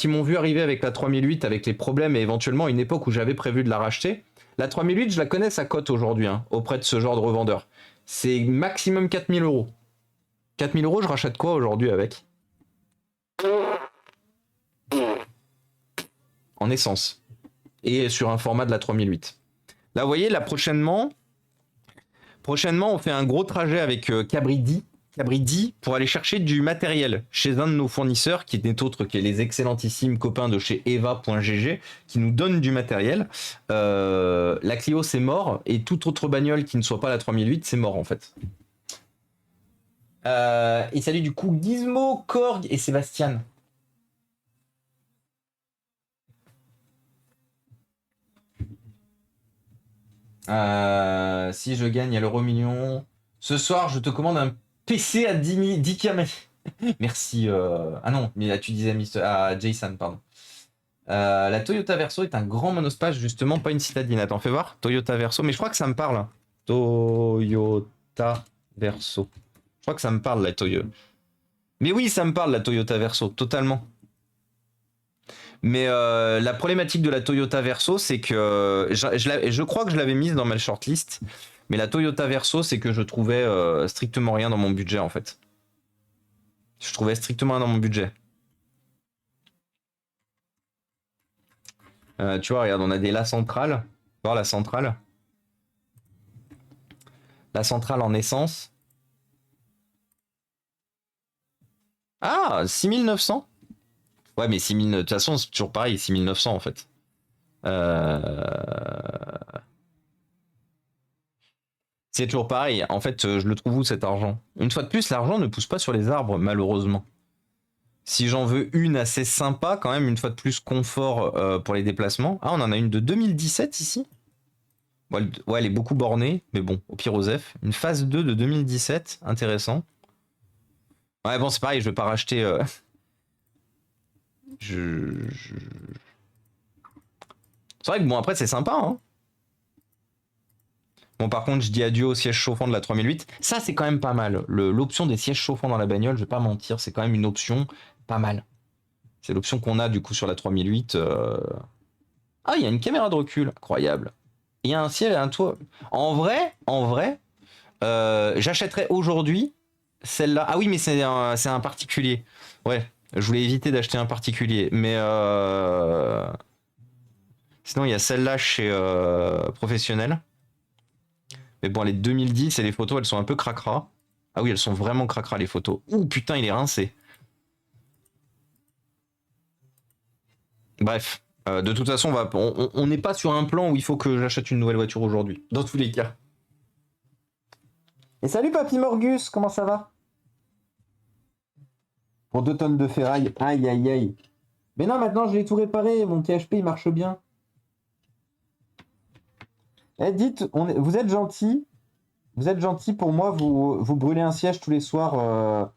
ils m'ont vu arriver avec la 3008, avec les problèmes et éventuellement à une époque où j'avais prévu de la racheter, la 3008, je la connais sa cote aujourd'hui, hein, auprès de ce genre de revendeur. C'est maximum 4 000 euros. 4 000 euros, je rachète quoi aujourd'hui avec? En essence. Et sur un format de la 3008. Là, vous voyez, là, prochainement, on fait un gros trajet avec Cabridi pour aller chercher du matériel chez un de nos fournisseurs qui n'est autre que les excellentissimes copains de chez eva.gg qui nous donnent du matériel. La Clio, c'est mort, et toute autre bagnole qui ne soit pas la 3008, c'est mort en fait. Et salut du coup Gizmo, Korg et Sébastien. Si je gagne à l'euro million, ce soir je te commande un PC à 10 km. Merci. Ah non, mais là tu disais à Jason, pardon. La Toyota Verso est un grand monospace, justement, pas une citadine. Attends, fais voir. Toyota Verso, mais je crois que ça me parle. Toyota Verso. Je crois que ça me parle, la Toyota. Mais oui, ça me parle, la Toyota Verso, totalement. Mais la problématique de la Toyota Verso, c'est que je crois que je l'avais mise dans ma shortlist. Mais la Toyota Verso, c'est que je trouvais strictement rien dans mon budget, en fait. Je trouvais strictement rien dans mon budget. Tu vois, regarde, on a des La Centrale. Voir la Centrale. La Centrale en essence. Ah, 6900. Ouais, mais 6000, de toute façon, c'est toujours pareil, 6900 en fait. C'est toujours pareil. En fait, je le trouve où cet argent? Une fois de plus, l'argent ne pousse pas sur les arbres, malheureusement. Si j'en veux une assez sympa, quand même, une fois de plus, confort pour les déplacements. Ah, on en a une de 2017 ici. Ouais, elle est beaucoup bornée, mais bon, au pire Osef. Une phase 2 de 2017, intéressant. Ouais, bon, c'est pareil, je vais pas racheter... C'est vrai que bon, après, c'est sympa, hein. Bon, par contre, je dis adieu au siège chauffant de la 3008. Ça, c'est quand même pas mal. L'option des sièges chauffants dans la bagnole, je vais pas mentir, c'est quand même une option pas mal. C'est l'option qu'on a du coup sur la 3008. Ah, il y a une caméra de recul, incroyable. Il y a un ciel et un toit. En vrai, j'achèterais aujourd'hui celle-là. Ah oui, mais c'est un particulier. Ouais, je voulais éviter d'acheter un particulier. Mais sinon, il y a celle-là chez Professionnel. Mais bon, les 2010 et les photos, elles sont un peu cracra. Ah oui, elles sont vraiment cracra, les photos. Ouh, putain, il est rincé. Bref. De toute façon, on n'est pas sur un plan où il faut que j'achète une nouvelle voiture aujourd'hui. Dans tous les cas. Et salut Papy Morgus, comment ça va? Pour 2 tonnes de ferraille, aïe aïe aïe. Mais non, maintenant je l'ai tout réparé, mon THP il marche bien. Eh, dites, vous êtes gentil pour moi, vous brûlez un siège tous les soirs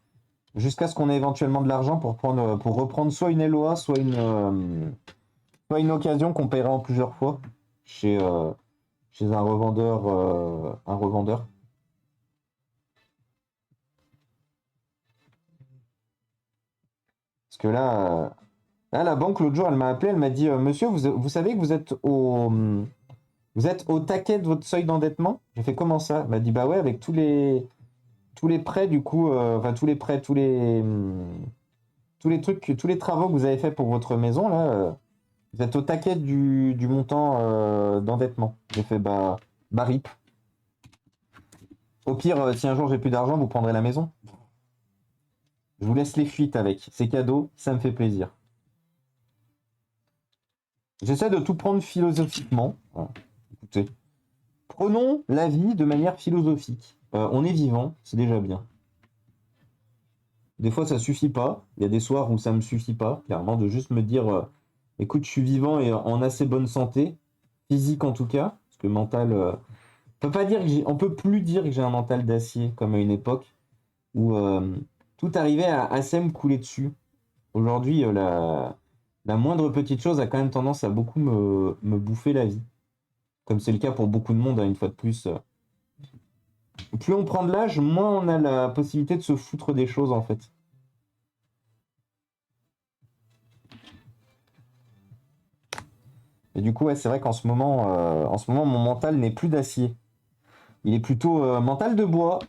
jusqu'à ce qu'on ait éventuellement de l'argent pour reprendre soit une LOA, soit une occasion qu'on paiera en plusieurs fois chez, chez un revendeur, un revendeur. Parce que là, la banque l'autre jour, elle m'a appelé, elle m'a dit, monsieur, vous savez que vous êtes au taquet de votre seuil d'endettement? J'ai fait comment ça? Elle m'a dit, bah ouais, avec tous les prêts, du coup, enfin tous les prêts, tous les trucs, tous les travaux que vous avez fait pour votre maison, là, vous êtes au taquet du montant d'endettement. J'ai fait, bah rip. Au pire, si un jour j'ai plus d'argent, vous prendrez la maison. Je vous laisse les fuites avec. C'est cadeau, ça me fait plaisir. J'essaie de tout prendre philosophiquement. Voilà. Écoutez, prenons la vie de manière philosophique. On est vivant, c'est déjà bien. Des fois, ça suffit pas. Il y a des soirs où ça me suffit pas, clairement, de juste me dire, écoute, je suis vivant et en assez bonne santé, physique en tout cas, parce que mental, on peut plus dire que j'ai un mental d'acier comme à une époque où tout arrivait à assez me couler dessus. Aujourd'hui, la moindre petite chose a quand même tendance à beaucoup me bouffer la vie, comme c'est le cas pour beaucoup de monde, hein, une fois de plus. Plus on prend de l'âge, moins on a la possibilité de se foutre des choses en fait. Et du coup, ouais, c'est vrai en ce moment, mon mental n'est plus d'acier. Il est plutôt mental de bois,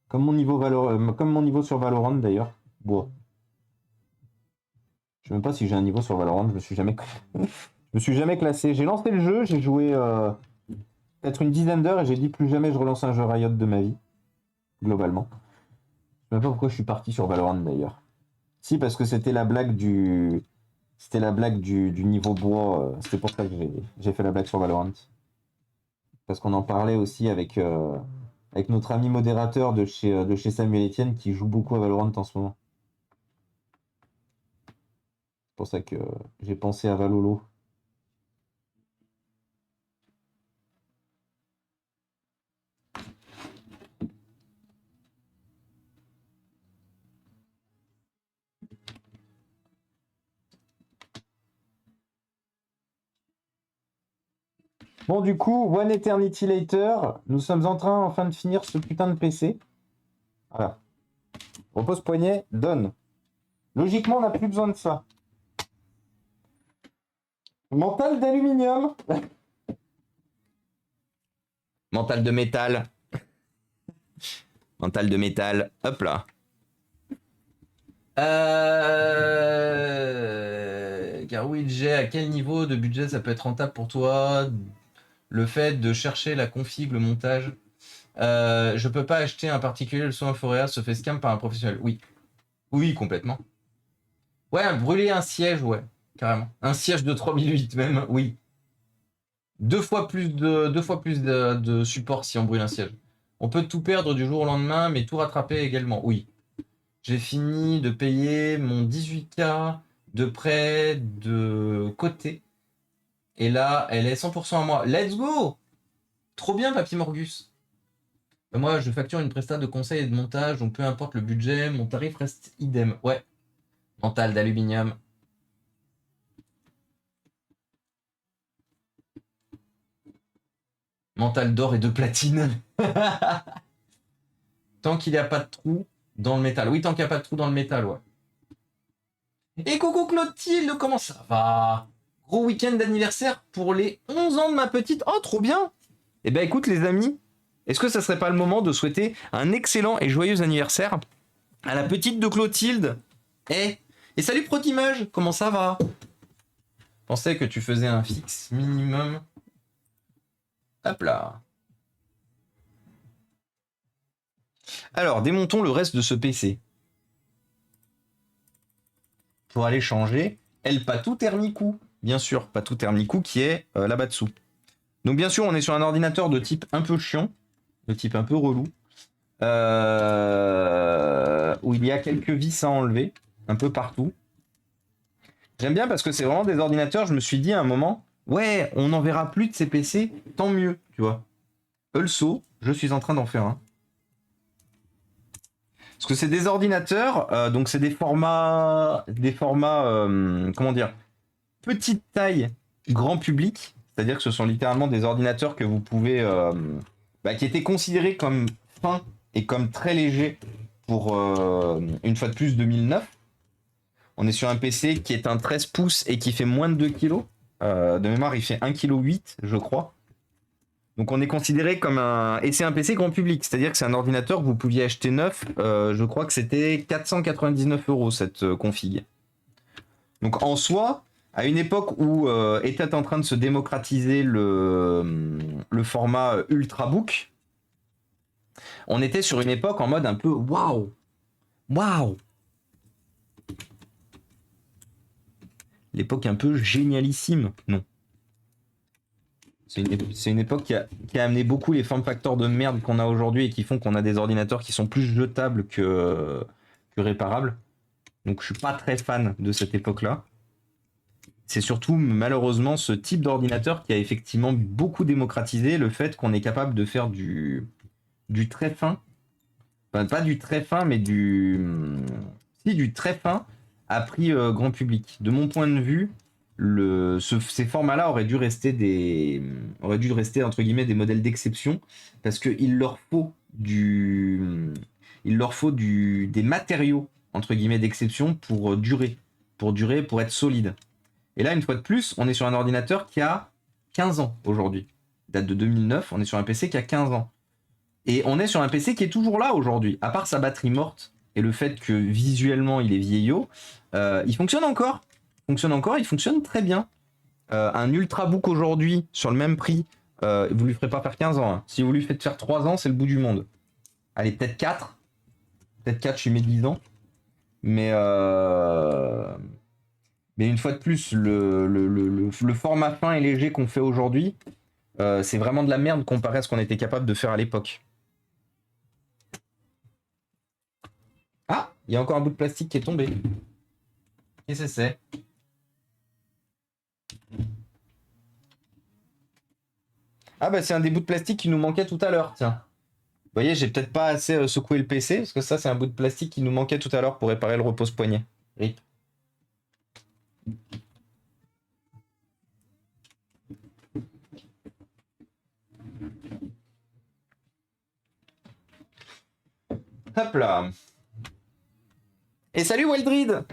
comme mon niveau sur Valorant d'ailleurs. Bois. Je sais même pas si j'ai un niveau sur Valorant, je me suis jamais classé. J'ai lancé le jeu, j'ai joué peut-être une dizaine d'heures et j'ai dit plus jamais je relance un jeu Riot de ma vie, globalement. Je sais même pas pourquoi je suis parti sur Valorant d'ailleurs. Si, parce que c'était la blague du niveau bois. C'était pour ça que j'ai fait la blague sur Valorant. Parce qu'on en parlait aussi avec notre ami modérateur de chez Samuel Etienne qui joue beaucoup à Valorant en ce moment. C'est pour ça que j'ai pensé à Valolo. Bon, du coup, One Eternity Later, nous sommes en train enfin de finir ce putain de PC. Voilà. Repose poignet, donne. Logiquement, on n'a plus besoin de ça. Mental d'aluminium. Mental de métal. Mental de métal. Hop là. Garwidget, à quel niveau de budget ça peut être rentable pour toi? Le fait de chercher la config, le montage. Je peux pas acheter un particulier, le son Euphoria se fait scam par un professionnel. Oui. Oui, complètement. Ouais, brûler un siège, ouais, carrément. Un siège de 3008 même, oui. Deux fois plus de support si on brûle un siège. On peut tout perdre du jour au lendemain, mais tout rattraper également, oui. J'ai fini de payer mon 18K de prêt de côté. Et là, elle est 100% à moi. Let's go! Trop bien, Papy Morgus. Moi, je facture une prestat de conseil et de montage, donc peu importe le budget, mon tarif reste idem. Ouais. Mental d'aluminium. Mental d'or et de platine. Tant qu'il n'y a pas de trou dans le métal. Oui, tant qu'il n'y a pas de trou dans le métal, ouais. Et coucou Clotilde, comment ça va? Gros week-end d'anniversaire pour les 11 ans de ma petite. Oh, trop bien! Eh ben écoute les amis, est-ce que ça serait pas le moment de souhaiter un excellent et joyeux anniversaire à la petite de Clotilde? Et salut Protimage, comment ça va? Je pensais que tu faisais un fixe minimum. Hop là. Alors, démontons le reste de ce PC. Pour aller changer El Patou Thermicou. Bien sûr, Patou Thermicou qui est là-bas dessous. Donc bien sûr, on est sur un ordinateur de type un peu chiant, de type un peu relou, où il y a quelques vis à enlever, un peu partout. J'aime bien parce que c'est vraiment des ordinateurs, je me suis dit à un moment, ouais, on n'en verra plus de ces PC, tant mieux, tu vois. Also, je suis en train d'en faire un. Parce que c'est des ordinateurs, donc c'est des formats, comment dire, petite taille, grand public. C'est-à-dire que ce sont littéralement des ordinateurs que vous pouvez, qui étaient considérés comme fins et comme très légers pour, une fois de plus, 2009. On est sur un PC qui est un 13 pouces et qui fait moins de 2 kg. De mémoire, il fait 1,8 kg, je crois. Donc on est considéré comme un... Et c'est un PC grand public, c'est-à-dire que c'est un ordinateur que vous pouviez acheter neuf. Je crois que c'était 499 € cette config. Donc en soi... À une époque où était en train de se démocratiser le format Ultrabook, on était sur une époque en mode un peu waouh, waouh. L'époque un peu génialissime, non. C'est une époque qui a amené beaucoup les form factors de merde qu'on a aujourd'hui et qui font qu'on a des ordinateurs qui sont plus jetables que réparables. Donc je suis pas très fan de cette époque-là. C'est surtout malheureusement ce type d'ordinateur qui a effectivement beaucoup démocratisé le fait qu'on est capable de faire du très fin. Enfin, pas du très fin, mais du très fin à prix grand public. De mon point de vue, ces formats-là auraient dû rester entre guillemets des modèles d'exception parce qu'il leur faut des matériaux entre guillemets d'exception pour durer, pour être solide. Et là, une fois de plus, on est sur un ordinateur qui a 15 ans aujourd'hui. Date de 2009, on est sur un PC qui a 15 ans. Et on est sur un PC qui est toujours là aujourd'hui. À part sa batterie morte et le fait que visuellement il est vieillot, il fonctionne encore. Il fonctionne très bien. Un Ultrabook aujourd'hui, sur le même prix, vous lui ferez pas faire 15 ans. Hein. Si vous lui faites faire 3 ans, c'est le bout du monde. Allez, peut-être 4. Peut-être 4, je suis médisant. Mais une fois de plus, le format fin et léger qu'on fait aujourd'hui, c'est vraiment de la merde comparé à ce qu'on était capable de faire à l'époque. Ah, il y a encore un bout de plastique qui est tombé. Qu'est-ce que c'est? Ah bah c'est un des bouts de plastique qui nous manquait tout à l'heure, tiens. Vous voyez, j'ai peut-être pas assez secoué le PC, parce que ça c'est un bout de plastique qui nous manquait tout à l'heure pour réparer le repose-poignet. RIP. Hop là. Et salut Weldrid.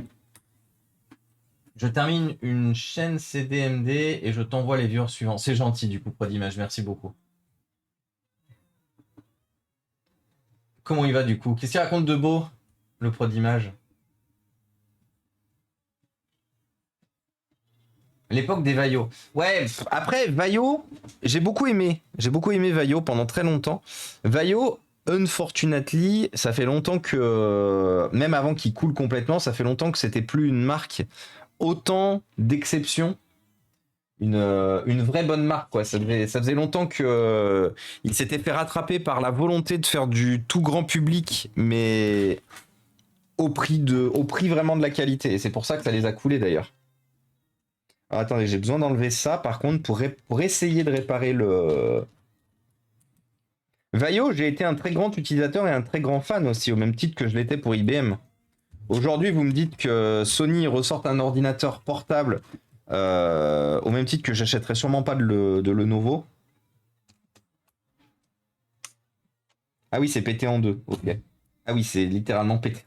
Je termine une chaîne CDMD et je t'envoie les viewers suivants. C'est gentil du coup, Prodimage, merci beaucoup. Comment il va du coup? Qu'est-ce qu'il raconte de beau, le Prodimage? L'époque des Vaillot. Ouais, après, Vaillot, j'ai beaucoup aimé. J'ai beaucoup aimé Vaillot pendant très longtemps. Vaillot, unfortunately, ça fait longtemps que, même avant qu'il coule complètement, ça fait longtemps que c'était plus une marque autant d'exception. Une vraie bonne marque, quoi. Ça faisait longtemps que il s'était fait rattraper par la volonté de faire du tout grand public, mais au prix vraiment de la qualité. Et c'est pour ça que ça les a coulés d'ailleurs. Alors, attendez, j'ai besoin d'enlever ça par contre pour essayer de réparer le... Vaillot, j'ai été un très grand utilisateur et un très grand fan aussi, au même titre que je l'étais pour IBM. Aujourd'hui, vous me dites que Sony ressorte un ordinateur portable au même titre que j'achèterai sûrement pas de Lenovo. Ah oui, c'est pété en deux. Ok. Ah oui, c'est littéralement pété.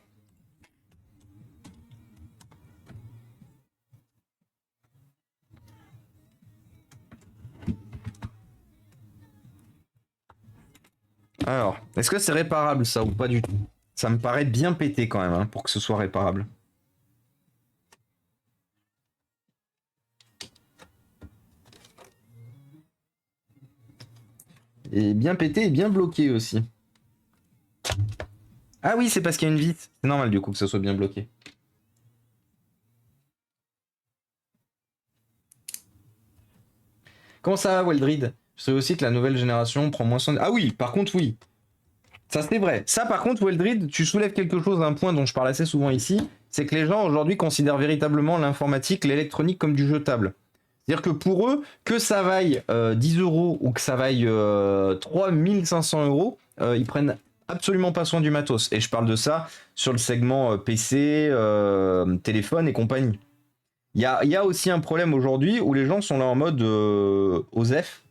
Alors, est-ce que c'est réparable ça ou pas du tout? Ça me paraît bien pété quand même hein, pour que ce soit réparable. Et bien pété et bien bloqué aussi. Ah oui, c'est parce qu'il y a une vis. C'est normal du coup que ça soit bien bloqué. Comment ça va, Weldrid? Je sais aussi que la nouvelle génération prend moins soin de... Ah oui, par contre, oui. Ça, c'est vrai. Ça, par contre, Weldrid, tu soulèves quelque chose, un point dont je parle assez souvent ici, c'est que les gens aujourd'hui considèrent véritablement l'informatique, l'électronique comme du jetable. C'est-à-dire que pour eux, que ça vaille 10 euros ou que ça vaille 3500 euros, ils prennent absolument pas soin du matos. Et je parle de ça sur le segment PC, téléphone et compagnie. Il y a aussi un problème aujourd'hui où les gens sont là en mode OSEF,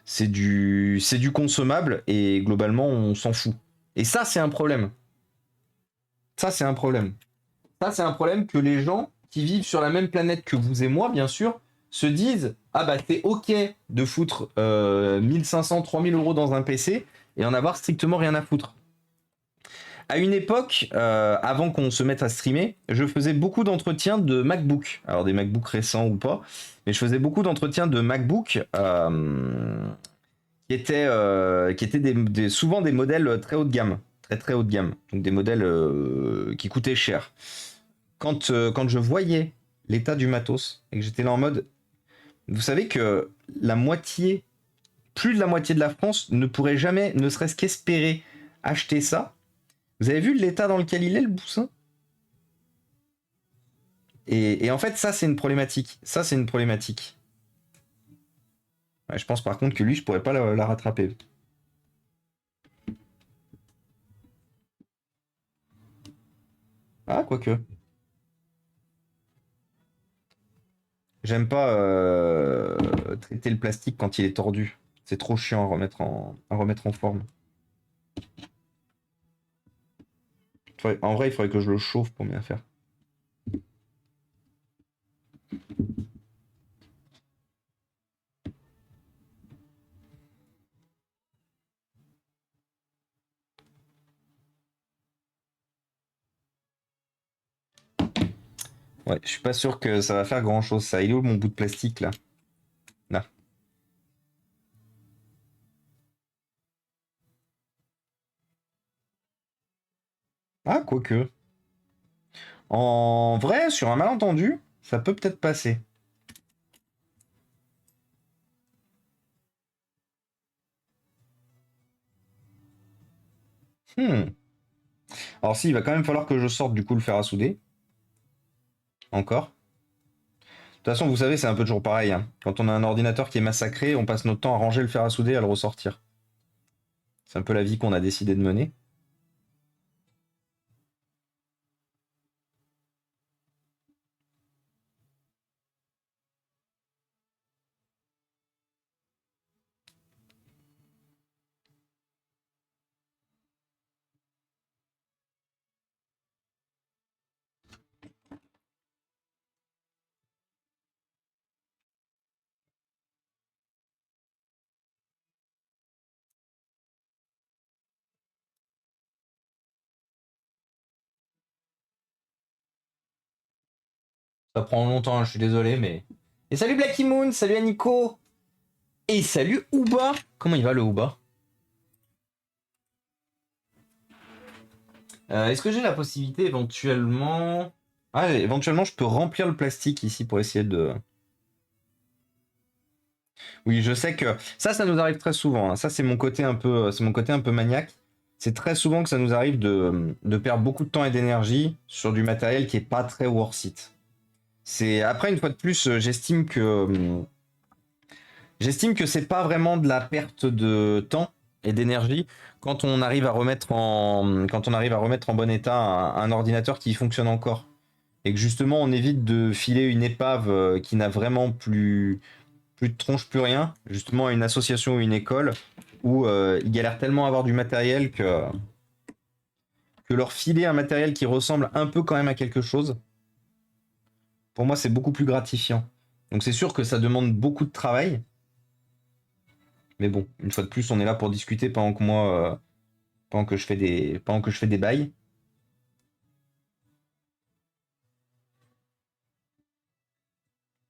c'est du consommable et globalement on s'en fout. Et ça c'est un problème. Ça c'est un problème. Ça c'est un problème que les gens qui vivent sur la même planète que vous et moi bien sûr se disent ah bah c'est ok de foutre 1500, 3000 euros dans un PC et en avoir strictement rien à foutre. À une époque, avant qu'on se mette à streamer, je faisais beaucoup d'entretiens de MacBook. Alors des MacBook récents ou pas, mais je faisais beaucoup d'entretiens de MacBook qui étaient souvent des modèles très haut de gamme, très très haut de gamme, donc des modèles qui coûtaient cher. Quand je voyais l'état du matos et que j'étais là en mode, vous savez que la moitié, plus de la moitié de la France ne pourrait jamais, ne serait-ce qu'espérer acheter ça. Vous avez vu l'état dans lequel il est, le boussin? Et en fait, ça, c'est une problématique. Ça, c'est une problématique. Ouais, je pense par contre que lui, je pourrais pas la rattraper. Ah, quoique. J'aime pas traiter le plastique quand il est tordu. C'est trop chiant à remettre en forme. En vrai, il faudrait que je le chauffe pour bien faire. Ouais, je suis pas sûr que ça va faire grand chose ça. Il est où mon bout de plastique là? Là. Ah, quoique. En vrai, sur un malentendu, ça peut peut-être passer. Hmm. Alors si, il va quand même falloir que je sorte du coup le fer à souder. Encore. De toute façon, vous savez, c'est un peu toujours pareil, hein. Quand on a un ordinateur qui est massacré, on passe notre temps à ranger le fer à souder et à le ressortir. C'est un peu la vie qu'on a décidé de mener. Ça prend longtemps, hein, je suis désolé, mais... Et salut Blacky Moon, salut Aniko. Et salut Ouba. Comment il va le Ouba? Est-ce que j'ai la possibilité éventuellement... Ah, éventuellement, je peux remplir le plastique ici pour essayer de... Oui, je sais que ça nous arrive très souvent, hein. Ça, c'est mon côté un peu maniaque. C'est très souvent que ça nous arrive de perdre beaucoup de temps et d'énergie sur du matériel qui est pas très worth it. C'est après une fois de plus, j'estime que c'est pas vraiment de la perte de temps et d'énergie quand on arrive à remettre en bon état un ordinateur qui fonctionne encore et que justement on évite de filer une épave qui n'a vraiment plus de tronche, plus rien, justement à une association ou une école où ils galèrent tellement à avoir du matériel que leur filer un matériel qui ressemble un peu quand même à quelque chose, pour moi, c'est beaucoup plus gratifiant. Donc c'est sûr que ça demande beaucoup de travail. Mais bon, une fois de plus, on est là pour discuter pendant que moi, pendant que je fais des bails.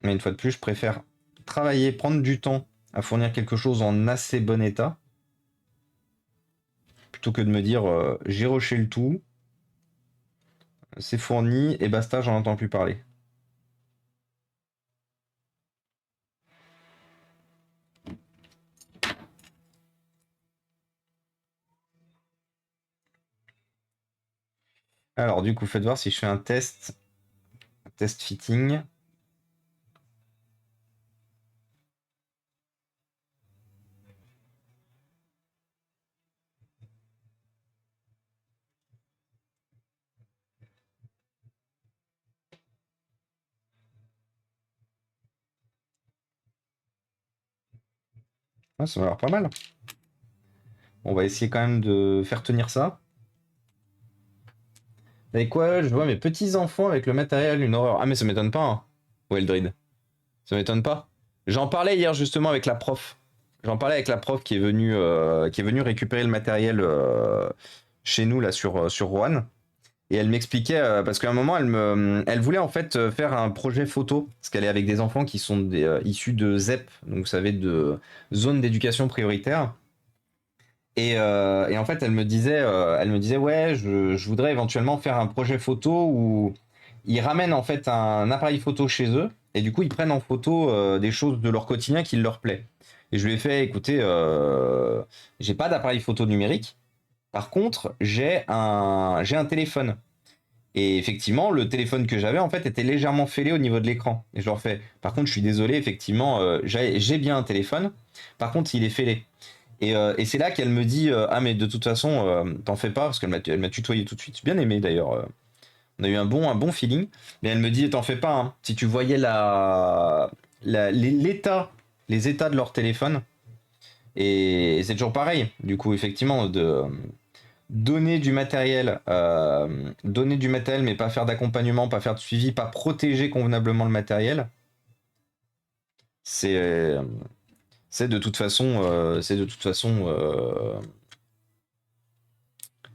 Mais une fois de plus, je préfère travailler, prendre du temps à fournir quelque chose en assez bon état, plutôt que de me dire j'ai rushé le tout, c'est fourni et basta, j'en entends plus parler. Alors du coup, faites voir si je fais un test fitting. Ah, ça m'a l'air pas mal. On va essayer quand même de faire tenir ça. Avec quoi? Je vois mes petits-enfants avec le matériel, une horreur. Ah mais ça m'étonne pas, hein. Weldrid. Ça m'étonne pas. J'en parlais hier justement avec la prof. J'en parlais avec la prof qui est venue récupérer le matériel chez nous là sur Rouen. Et elle m'expliquait, parce qu'à un moment, elle voulait en fait faire un projet photo, parce qu'elle est avec des enfants qui sont issus de ZEP, donc vous savez, de zone d'éducation prioritaire. Et en fait, elle me disait, ouais, je voudrais éventuellement faire un projet photo où ils ramènent en fait un appareil photo chez eux, et du coup, ils prennent en photo des choses de leur quotidien qui leur plaît. Et je lui ai fait, écoutez, j'ai pas d'appareil photo numérique. Par contre, j'ai un téléphone. Et effectivement, le téléphone que j'avais en fait était légèrement fêlé au niveau de l'écran. Et je leur fais, par contre, je suis désolé, effectivement, j'ai bien un téléphone. Par contre, il est fêlé. Et c'est là qu'elle me dit, ah mais de toute façon, t'en fais pas, parce elle m'a tutoyé tout de suite. J'ai bien aimé d'ailleurs. On a eu un bon feeling. Mais elle me dit, t'en fais pas, hein. Si tu voyais l'état, les états de leur téléphone, et c'est toujours pareil. Du coup, effectivement, de donner du matériel, mais pas faire d'accompagnement, pas faire de suivi, pas protéger convenablement le matériel, c'est c'est de toute façon,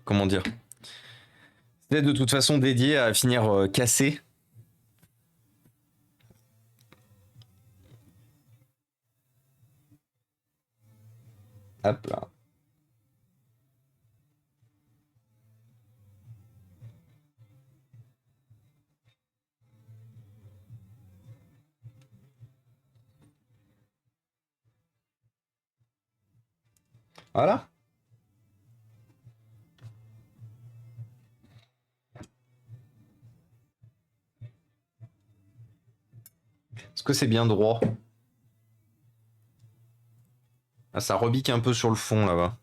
comment dire, c'est de toute façon dédié à finir cassé. Hop là. Voilà. Est-ce que c'est bien droit? Ah, ça rebique un peu sur le fond là-bas.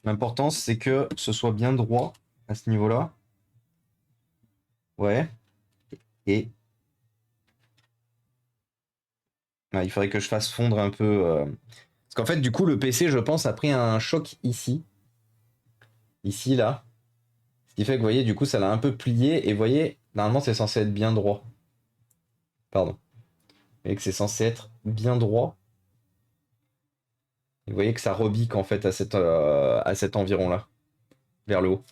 L'important, c'est que ce soit bien droit à ce niveau-là. Ouais. Et il faudrait que je fasse fondre un peu. Parce qu'en fait, du coup, le PC, je pense, a pris un choc ici. Ici, là. Ce qui fait que, vous voyez, du coup, ça l'a un peu plié. Et vous voyez, normalement, c'est censé être bien droit. Pardon. Et que c'est censé être bien droit. Et vous voyez que ça rebique, en fait, à cet environ-là. Vers le haut.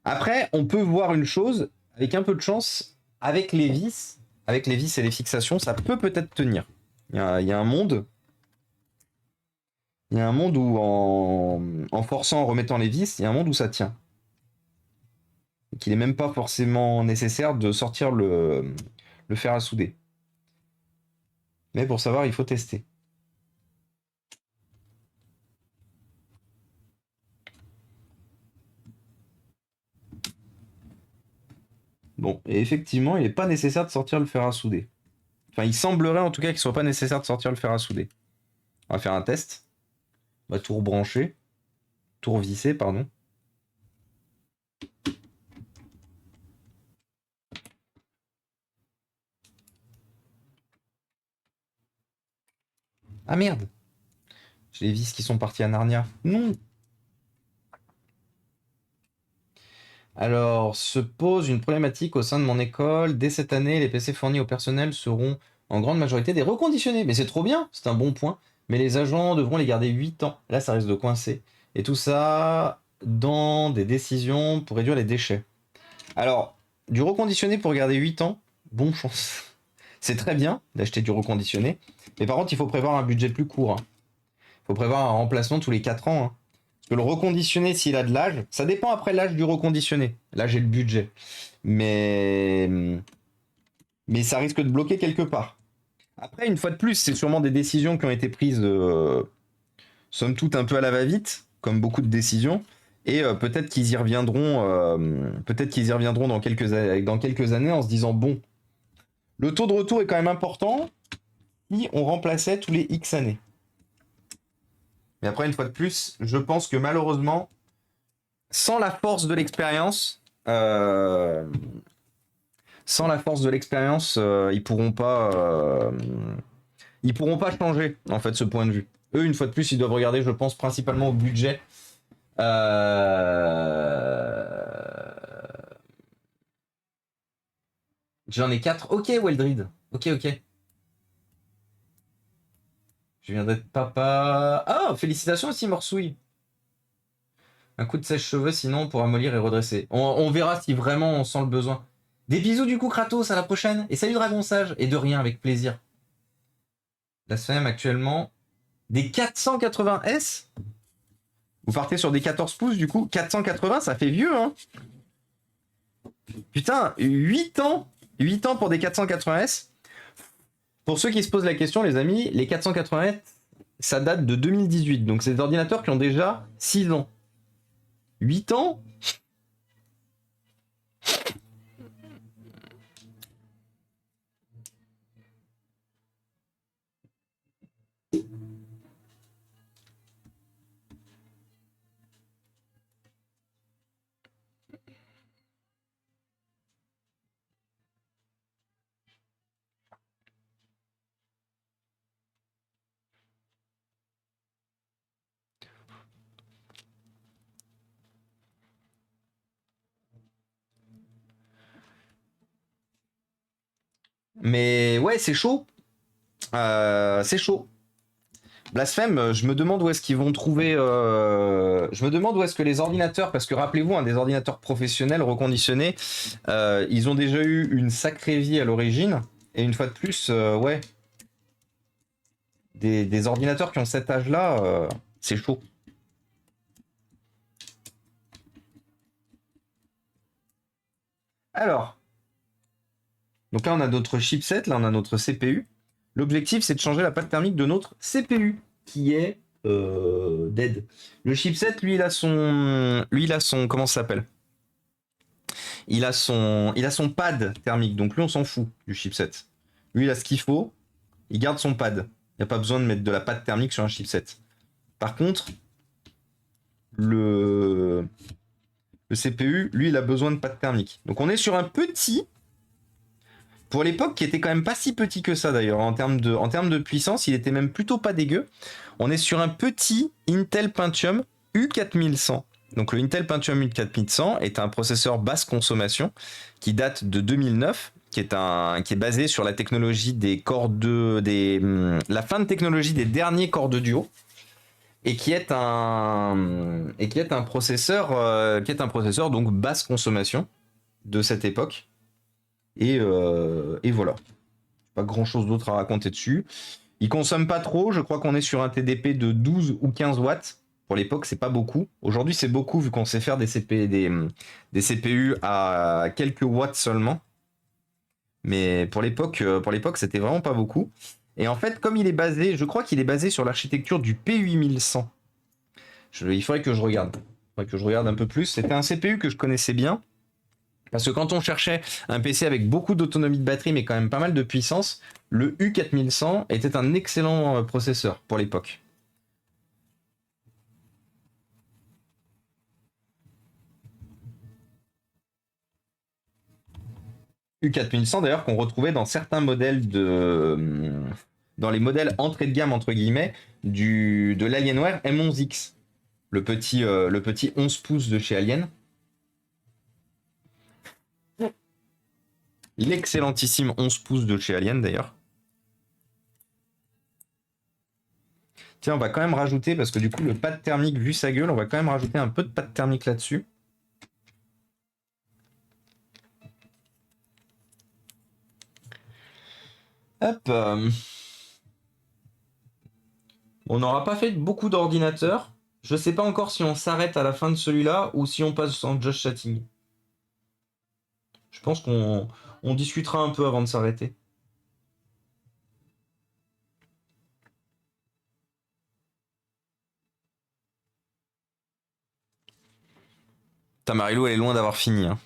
Après, on peut voir une chose. Avec un peu de chance, avec les vis et les fixations, ça peut peut-être tenir. Il y a un monde. Il y a un monde où, en forçant, en remettant les vis, il y a un monde où ça tient. Et qu'il n'est même pas forcément nécessaire de sortir le fer à souder. Mais pour savoir, il faut tester. Bon, et effectivement, il n'est pas nécessaire de sortir le fer à souder. Enfin, il semblerait en tout cas qu'il ne soit pas nécessaire de sortir le fer à souder. On va faire un test. On va tout rebrancher. Tout revisser, pardon. Ah merde. J'ai les vis qui sont partis à Narnia. Non. Alors, se pose une problématique au sein de mon école. Dès cette année, les PC fournis au personnel seront en grande majorité des reconditionnés. Mais c'est trop bien, c'est un bon point. Mais les agents devront les garder 8 ans. Là, ça risque de coincer. Et tout ça dans des décisions pour réduire les déchets. Alors, du reconditionné pour garder 8 ans, bon chance. C'est très bien d'acheter du reconditionné. Mais par contre, il faut prévoir un budget plus court, hein. Il faut prévoir un remplacement tous les 4 ans, hein. Parce que le reconditionné, s'il a de l'âge, ça dépend après l'âge du reconditionné. Là, j'ai le budget. Mais... Mais ça risque de bloquer quelque part. Après, une fois de plus, c'est sûrement des décisions qui ont été prises, somme toute, un peu à la va-vite, comme beaucoup de décisions. Et peut-être qu'ils y reviendront, dans quelques années en se disant, bon, le taux de retour est quand même important si on remplaçait tous les X années. Mais après, une fois de plus, je pense que malheureusement, sans la force de l'expérience, ils pourront pas changer en fait ce point de vue. Eux, une fois de plus, ils doivent regarder, je pense, principalement au budget. J'en ai 4. Ok, Weldrid. Ok. Je viens d'être papa. Ah, félicitations aussi, Morsouille. Un coup de sèche-cheveux, sinon, pour amollir et redresser. On verra si vraiment on sent le besoin. Des bisous du coup, Kratos, à la prochaine. Et salut Dragon Sage. Et de rien, avec plaisir. La SFM actuellement. Des 480S. Vous partez sur des 14 pouces du coup. 480, ça fait vieux, hein. Putain, 8 ans. 8 ans pour des 480S. Pour ceux qui se posent la question, les amis, les 480S, ça date de 2018. Donc c'est des ordinateurs qui ont déjà 6 ans. 8 ans. Mais ouais, c'est chaud. C'est chaud. Blasphème, je me demande où est-ce qu'ils vont trouver. Je me demande où est-ce que les ordinateurs, parce que rappelez-vous, hein, des ordinateurs professionnels reconditionnés, ils ont déjà eu une sacrée vie à l'origine. Et une fois de plus, ouais, des ordinateurs qui ont cet âge-là, c'est chaud. Alors, donc là on a notre chipset, là on a notre CPU. L'objectif c'est de changer la pâte thermique de notre CPU, qui est dead. Le chipset, lui, il a son, comment ça s'appelle? Il a son pad thermique, donc lui on s'en fout du chipset. Lui il a ce qu'il faut, il garde son pad. Il n'y a pas besoin de mettre de la pâte thermique sur un chipset. Par contre, le CPU, lui, il a besoin de pâte thermique. Donc on est sur un petit, pour l'époque qui était quand même pas si petit que ça d'ailleurs, en termes de puissance, il était même plutôt pas dégueu. On est sur un petit Intel Pentium U4100. Donc le Intel Pentium U4100 est un processeur basse consommation qui date de 2009, qui est basé sur la technologie des corps la fin de technologie des derniers corps de duo, et qui est un processeur donc basse consommation de cette époque. Et voilà. Pas grand chose d'autre à raconter dessus. Il consomme pas trop, je crois qu'on est sur un TDP de 12 ou 15 watts. Pour l'époque, c'est pas beaucoup. Aujourd'hui, c'est beaucoup vu qu'on sait faire des CPU à quelques watts seulement. Mais pour l'époque, c'était vraiment pas beaucoup. Et en fait, comme je crois qu'il est basé sur l'architecture du P8100. Il faudrait que je regarde. Un peu plus. C'était un CPU que je connaissais bien. Parce que quand on cherchait un PC avec beaucoup d'autonomie de batterie, mais quand même pas mal de puissance, le U4100 était un excellent processeur pour l'époque. U4100 d'ailleurs qu'on retrouvait dans certains modèles dans les modèles entrée de gamme, entre guillemets, de l'Alienware M11X. Le petit 11 pouces de chez Alien. L'excellentissime 11 pouces de chez Alien, d'ailleurs. Tiens, on va quand même rajouter, parce que du coup, le pad thermique, vu sa gueule, on va quand même rajouter un peu de pad thermique là-dessus. Hop. On n'aura pas fait beaucoup d'ordinateurs. Je sais pas encore si on s'arrête à la fin de celui-là ou si on passe en just chatting. Je pense qu'on discutera un peu avant de s'arrêter. Tamarilo, elle est loin d'avoir fini. Hein.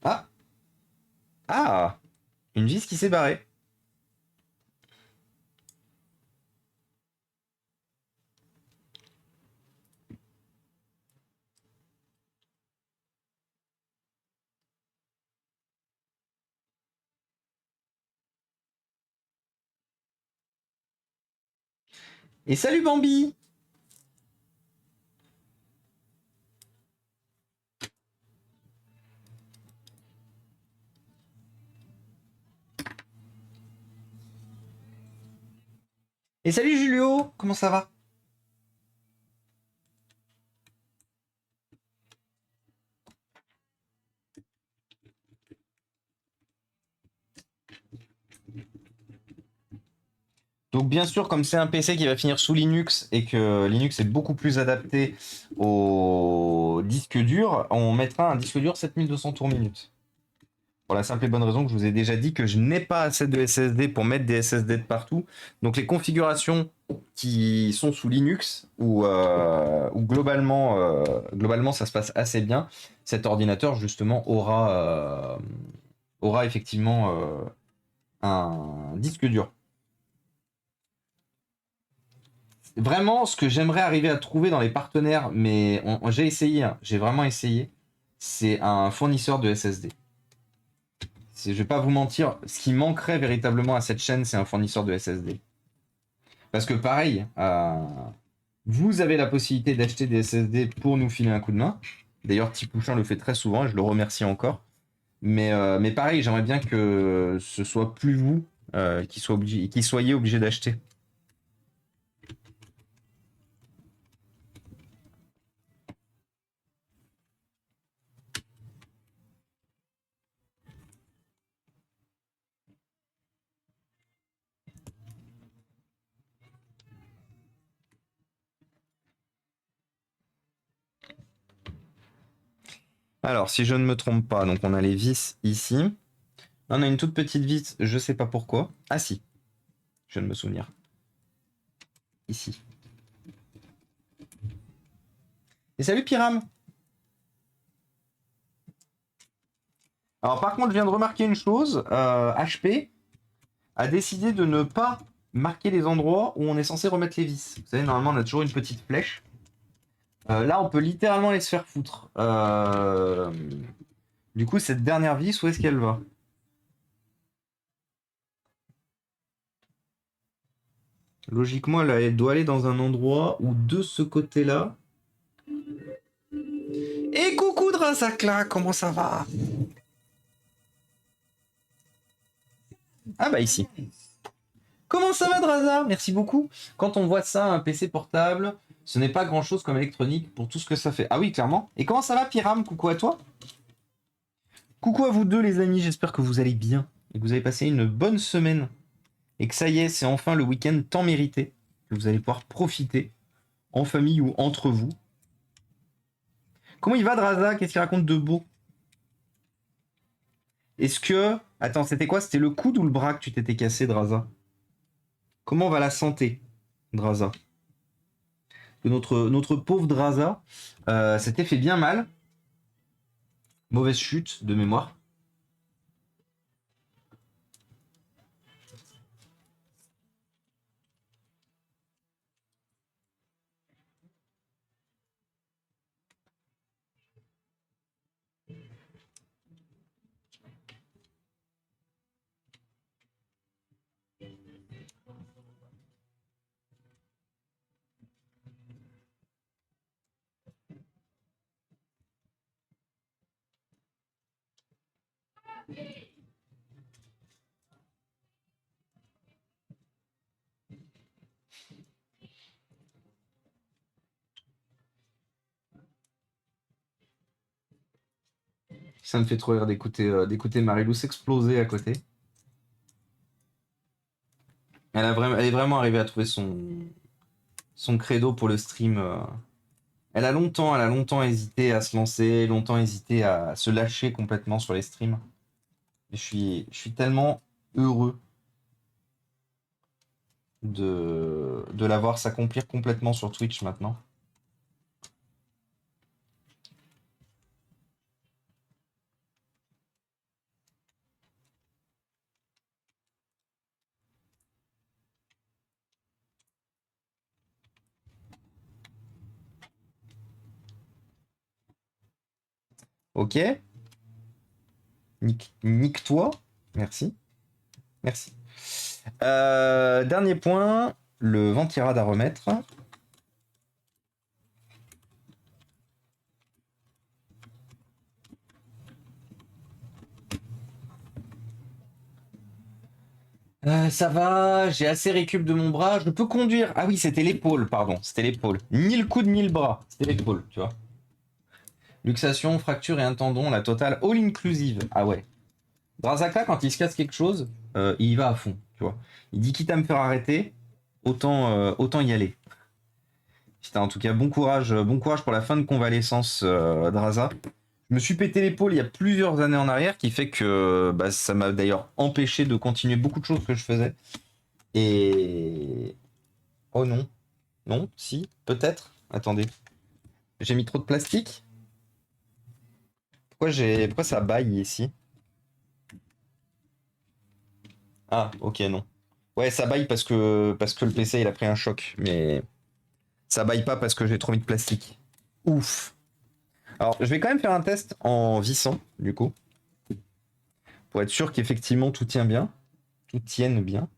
Ah. Ah. Une vis qui s'est barrée. Et salut Bambi. Et salut Julio. Comment ça va? Donc bien sûr, comme c'est un PC qui va finir sous Linux et que Linux est beaucoup plus adapté au disque dur, on mettra un disque dur 7200 tours minute. Pour la simple et bonne raison que je vous ai déjà dit que je n'ai pas assez de SSD pour mettre des SSD de partout. Donc les configurations qui sont sous Linux, où globalement ça se passe assez bien, cet ordinateur justement aura effectivement un disque dur. Vraiment, ce que j'aimerais arriver à trouver dans les partenaires, mais j'ai essayé, hein, j'ai vraiment essayé, c'est un fournisseur de SSD. Je vais pas vous mentir, ce qui manquerait véritablement à cette chaîne, c'est un fournisseur de SSD. Parce que pareil, vous avez la possibilité d'acheter des SSD pour nous filer un coup de main. D'ailleurs, Tipouchin le fait très souvent et je le remercie encore. Mais pareil, j'aimerais bien que ce soit plus vous qui soyez obligé d'acheter. Alors, si je ne me trompe pas, donc on a les vis ici. On a une toute petite vis, je sais pas pourquoi. Ah si, je viens de me souvenir. Ici. Et salut Pyram. Alors par contre, je viens de remarquer une chose. HP a décidé de ne pas marquer les endroits où on est censé remettre les vis. Vous savez, normalement, on a toujours une petite flèche. Là, on peut littéralement les se faire foutre. Du coup, cette dernière vis, où est-ce qu'elle va? Logiquement, elle doit aller dans un endroit où de ce côté-là. Et coucou Drazakla, comment ça va? Ah bah ici. Comment ça va Draza? Merci beaucoup. Quand on voit ça, un PC portable, ce n'est pas grand-chose comme électronique pour tout ce que ça fait. Ah oui, clairement. Et comment ça va Pyram? Coucou à toi. Coucou à vous deux les amis, j'espère que vous allez bien et que vous avez passé une bonne semaine. Et que ça y est, c'est enfin le week-end tant mérité, que vous allez pouvoir profiter en famille ou entre vous. Comment il va Draza? Qu'est-ce qu'il raconte de beau? Est-ce que... Attends, c'était quoi? C'était le coude ou le bras que tu t'étais cassé Draza? Comment va la santé Draza? Notre pauvre Draza s'était fait bien mal. Mauvaise chute de mémoire. Ça me fait trop rire d'écouter Marilou s'exploser à côté. Elle est vraiment arrivée à trouver son credo pour le stream. Elle a longtemps hésité à se lancer, longtemps hésité à se lâcher complètement sur les streams. Et je suis tellement heureux de la voir s'accomplir complètement sur Twitch maintenant. Ok. Nique-toi. Merci. Merci. Dernier point, le ventirad à remettre. Ça va, j'ai assez récup de mon bras, je peux conduire. Ah oui, c'était l'épaule, pardon, c'était l'épaule. Ni le coude ni le bras, c'était l'épaule, tu vois. Luxation, fracture et un tendon, la totale all inclusive. Ah ouais. Drazaka, quand il se casse quelque chose, il y va à fond, tu vois. Il dit quitte à me faire arrêter, autant y aller. Putain, en tout cas, bon courage pour la fin de convalescence, Draza. Je me suis pété l'épaule il y a plusieurs années en arrière, qui fait que bah, ça m'a d'ailleurs empêché de continuer beaucoup de choses que je faisais. Et... Oh non. Non, si, peut-être. Attendez. J'ai mis trop de plastique? Pourquoi ça baille ici? Ah, ok, non. Ouais, ça baille parce que le PC il a pris un choc, mais ça baille pas parce que j'ai trop mis de plastique. Ouf. Alors, je vais quand même faire un test en vissant, du coup, pour être sûr qu'effectivement tout tient bien, tout tienne bien.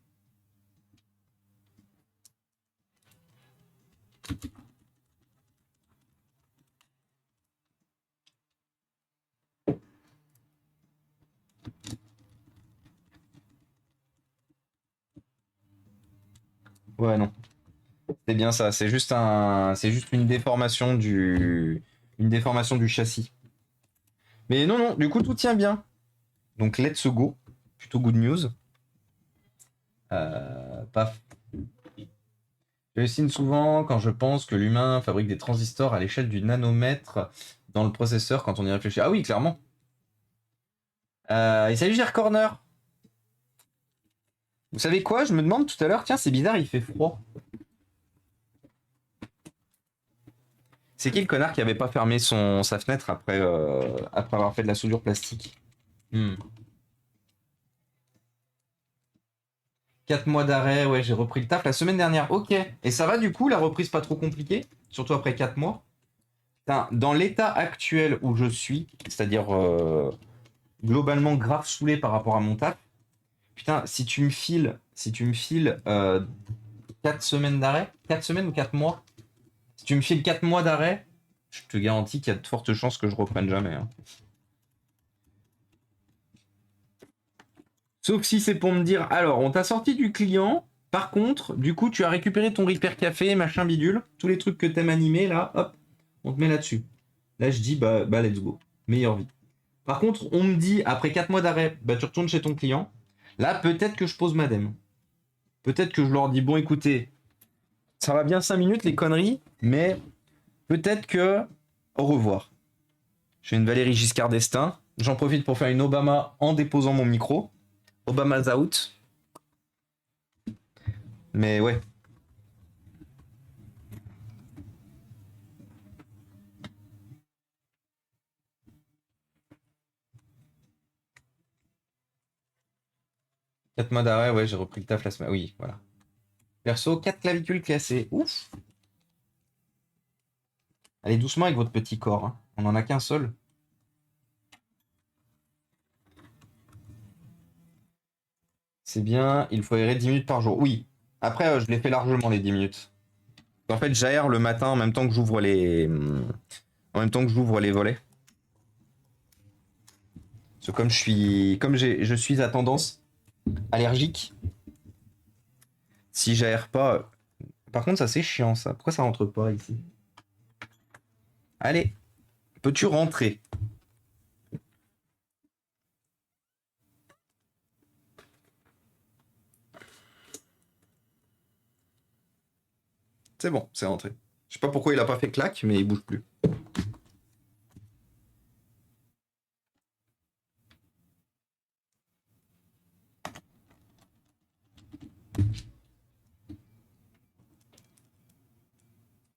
Ouais, non. C'est bien ça, c'est juste une déformation du châssis. Mais non, non, du coup tout tient bien. Donc let's go, plutôt good news. Paf. J'hallucine souvent quand je pense que l'humain fabrique des transistors à l'échelle du nanomètre dans le processeur quand on y réfléchit. Ah oui, clairement. Et salut Gère Corner. Vous savez quoi? Je me demande tout à l'heure, tiens, c'est bizarre, il fait froid. C'est qui le connard qui avait pas fermé sa fenêtre après avoir fait de la soudure plastique? 4 mois d'arrêt, ouais, j'ai repris le taf la semaine dernière. Ok. Et ça va du coup, la reprise pas trop compliquée? Surtout après 4 mois? Putain, dans l'état actuel où je suis, c'est-à-dire globalement grave saoulé par rapport à mon taf, putain, si tu me files 4 semaines d'arrêt, 4 semaines ou 4 mois, si tu me files 4 mois d'arrêt, je te garantis qu'il y a de fortes chances que je reprenne jamais. Hein. Sauf si c'est pour me dire, alors, on t'a sorti du client, par contre, du coup, tu as récupéré ton Reaper Café, machin bidule, tous les trucs que t'aimes animer, là, hop, on te met là-dessus. Là, je dis, bah let's go. Meilleure vie. Par contre, on me dit, après 4 mois d'arrêt, bah tu retournes chez ton client. Là, peut-être que je pose madame. Peut-être que je leur dis, bon, écoutez, ça va bien 5 minutes, les conneries, mais peut-être que, au revoir. Je fais une Valérie Giscard d'Estaing. J'en profite pour faire une Obama en déposant mon micro. Obama's out. Mais ouais. Quatre mois d'arrêt, ouais, j'ai repris le taf la semaine. Oui, voilà. Perso, 4 clavicules cassées. Ouf. Allez doucement avec votre petit corps. Hein. On en a qu'un seul. C'est bien, il faut aérer 10 minutes par jour. Oui. Après, je l'ai fait largement les 10 minutes. En fait, j'aère le matin en même temps que j'ouvre les volets. Parce que je suis à tendance allergique. Si j'aère pas. Par contre, ça c'est chiant ça. Pourquoi ça rentre pas ici? Allez, peux-tu rentrer? C'est bon, c'est rentré. Je sais pas pourquoi il a pas fait clac, mais il bouge plus.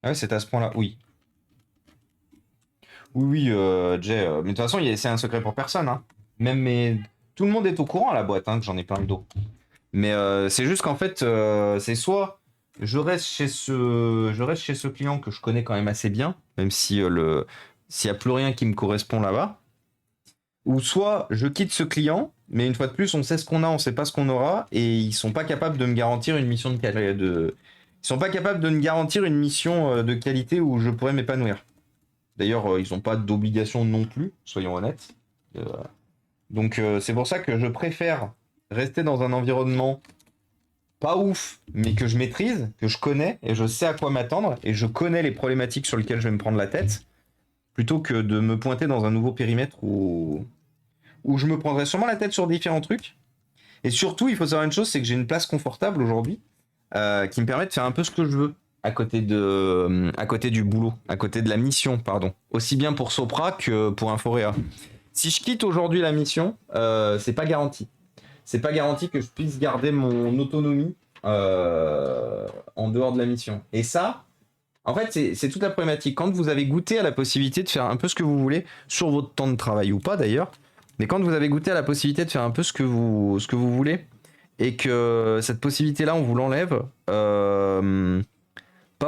Ah ouais, c'est à ce point-là, oui. Oui, Jay, mais de toute façon, c'est un secret pour personne, hein. Tout le monde est au courant à la boîte, hein, que j'en ai plein le dos. Mais c'est juste qu'en fait, c'est soit je reste chez ce client que je connais quand même assez bien, même si s'il y a plus rien qui me correspond là-bas, ou soit je quitte ce client, mais une fois de plus, on sait ce qu'on a, on sait pas ce qu'on aura, et ils sont pas capables de me garantir une mission ils sont pas capables de me garantir une mission de qualité où je pourrais m'épanouir. D'ailleurs, ils n'ont pas d'obligation non plus, soyons honnêtes. Euh, donc c'est pour ça que je préfère rester dans un environnement pas ouf, mais que je maîtrise, que je connais, et je sais à quoi m'attendre, et je connais les problématiques sur lesquelles je vais me prendre la tête, plutôt que de me pointer dans un nouveau périmètre où je me prendrai sûrement la tête sur différents trucs. Et surtout, il faut savoir une chose, c'est que j'ai une place confortable aujourd'hui, qui me permet de faire un peu ce que je veux à côté du boulot, à côté de la mission, pardon. Aussi bien pour Sopra que pour Inforéa. Si je quitte aujourd'hui la mission, c'est pas garanti. C'est pas garanti que je puisse garder mon autonomie en dehors de la mission. Et ça, en fait, c'est toute la problématique. Quand vous avez goûté à la possibilité de faire un peu ce que vous voulez, sur votre temps de travail ou pas d'ailleurs, mais quand vous avez goûté à la possibilité de faire un peu ce que vous voulez, et que cette possibilité-là, on vous l'enlève, pas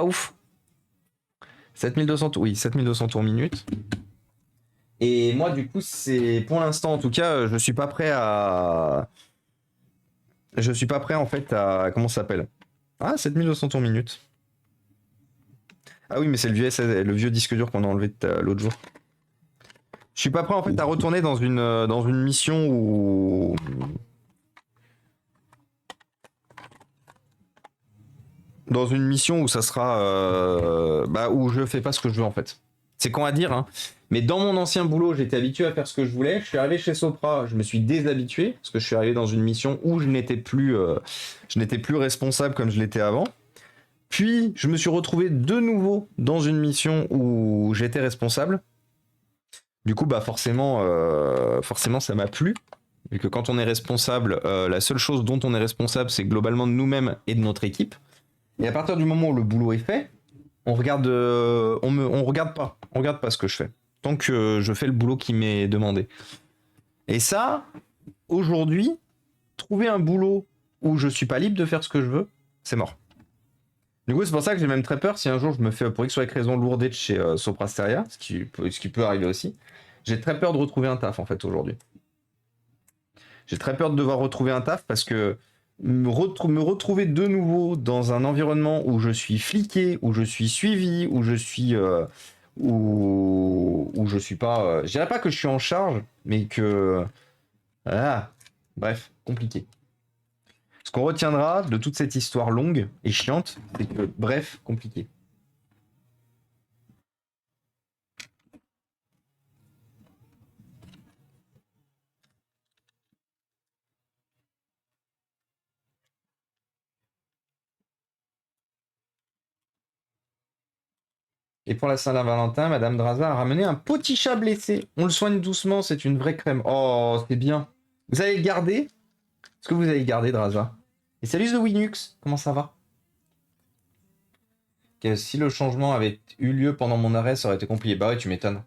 ouf. 7200 tours, oui, 7200 tours minutes. Et moi, du coup, c'est pour l'instant, en tout cas, je suis pas prêt à. Je suis pas prêt en fait à. Comment ça s'appelle? Ah, 7200 tours minutes. Ah oui, mais c'est le vieux disque dur qu'on a enlevé l'autre jour. Je suis pas prêt en fait à retourner dans une mission où. Dans une mission où ça sera. Où je fais pas ce que je veux en fait. C'est con à dire, hein. Mais dans mon ancien boulot, j'étais habitué à faire ce que je voulais. Je suis arrivé chez Sopra, je me suis déshabitué parce que je suis arrivé dans une mission où je n'étais plus responsable comme je l'étais avant. Puis je me suis retrouvé de nouveau dans une mission où j'étais responsable. Du coup, forcément, ça m'a plu. Et que quand on est responsable, la seule chose dont on est responsable, c'est globalement de nous-mêmes et de notre équipe. Et à partir du moment où le boulot est fait, on regarde pas ce que je fais. Tant que je fais le boulot qui m'est demandé. Et ça, aujourd'hui, trouver un boulot où je suis pas libre de faire ce que je veux, c'est mort. Du coup, c'est pour ça que j'ai même très peur si un jour je me fais, pour X ou Y raison, lourder de chez Soprasteria, ce qui peut arriver aussi. J'ai très peur de retrouver un taf en fait aujourd'hui. J'ai très peur de devoir retrouver un taf parce que me retrouver de nouveau dans un environnement où je suis fliqué, où je suis suivi, où je suis où je suis pas. Je dirais pas que je suis en charge, mais que bref, compliqué. Ce qu'on retiendra de toute cette histoire longue et chiante, c'est que bref, compliqué. Et pour la Saint-Valentin, Madame Draza a ramené un petit chat blessé. On le soigne doucement, c'est une vraie crème. Oh, c'est bien. Vous allez le garder? Est-ce que vous allez le garder, Draza? Et salut The Winux, comment ça va? Que si le changement avait eu lieu pendant mon arrêt, ça aurait été compliqué. Bah ouais, tu m'étonnes.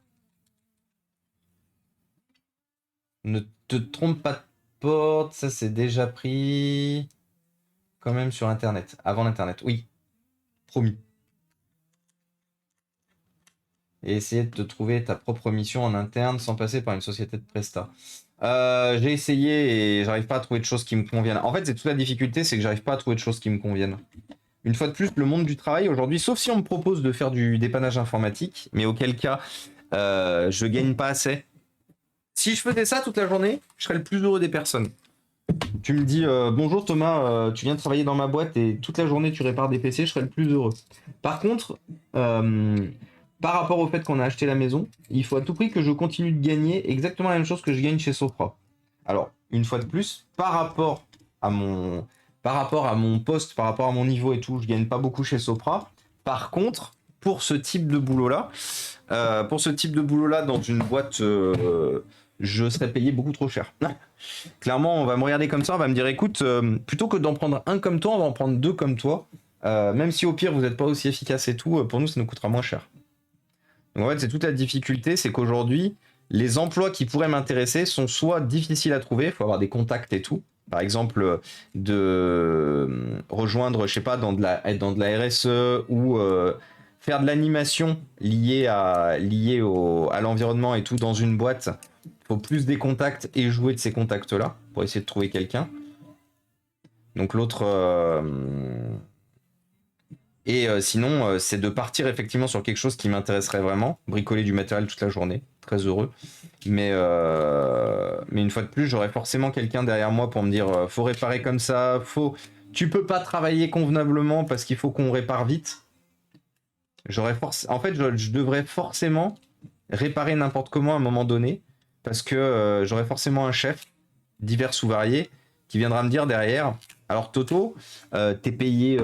Ne te trompe pas de porte, ça c'est déjà pris. Quand même sur Internet. Avant l'Internet, oui. Promis. Et essayer de te trouver ta propre mission en interne sans passer par une société de prestat. J'ai essayé et j'arrive pas à trouver de choses qui me conviennent. En fait, c'est toute la difficulté, c'est que j'arrive pas à trouver de choses qui me conviennent. Une fois de plus, le monde du travail aujourd'hui, sauf si on me propose de faire du dépannage informatique, mais auquel cas, je gagne pas assez. Si je faisais ça toute la journée, je serais le plus heureux des personnes. Tu me dis bonjour Thomas, tu viens travailler dans ma boîte et toute la journée tu répares des PC, je serais le plus heureux. Par contre, par rapport au fait qu'on a acheté la maison, il faut à tout prix que je continue de gagner exactement la même chose que je gagne chez Sopra. Alors, une fois de plus, par rapport à mon poste, par rapport à mon niveau et tout, je gagne pas beaucoup chez Sopra. Par contre, pour ce type de boulot-là, dans une boîte, je serais payé beaucoup trop cher. Clairement, on va me regarder comme ça, on va me dire, écoute, plutôt que d'en prendre un comme toi, on va en prendre deux comme toi. Même si au pire, vous n'êtes pas aussi efficace et tout, pour nous, ça nous coûtera moins cher. Donc en fait, c'est toute la difficulté, c'est qu'aujourd'hui, les emplois qui pourraient m'intéresser sont soit difficiles à trouver, il faut avoir des contacts et tout. Par exemple, de rejoindre, je sais pas, être dans de la RSE ou faire de l'animation liée à l'environnement et tout dans une boîte. Il faut plus des contacts et jouer de ces contacts-là pour essayer de trouver quelqu'un. Donc l'autre... sinon, c'est de partir effectivement sur quelque chose qui m'intéresserait vraiment, bricoler du matériel toute la journée, très heureux. Mais une fois de plus, j'aurais forcément quelqu'un derrière moi pour me dire faut réparer comme ça, tu peux pas travailler convenablement parce qu'il faut qu'on répare vite. En fait, je devrais forcément réparer n'importe comment à un moment donné parce que j'aurais forcément un chef, divers ou variés, qui viendra me dire derrière alors Toto, t'es payé,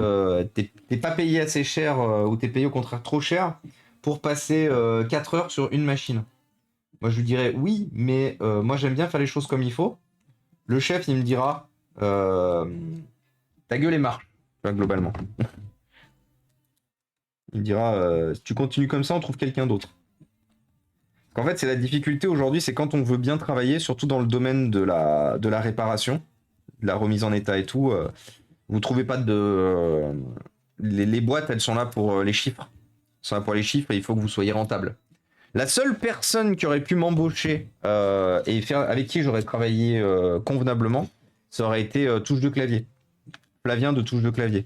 t'es pas payé assez cher ou t'es payé au contraire trop cher pour passer 4 heures sur une machine. Moi je lui dirais oui, mais moi j'aime bien faire les choses comme il faut. Le chef il me dira ta gueule est marche, globalement. Il me dira si tu continues comme ça on trouve quelqu'un d'autre. En fait c'est la difficulté aujourd'hui, c'est quand on veut bien travailler, surtout dans le domaine de la réparation, de la remise en état et tout. Vous trouvez pas de... les boîtes, elles sont là pour les chiffres. Elles sont là pour les chiffres et il faut que vous soyez rentable. La seule personne qui aurait pu m'embaucher avec qui j'aurais travaillé convenablement, ça aurait été Touche de clavier. Flavien de Touche de clavier.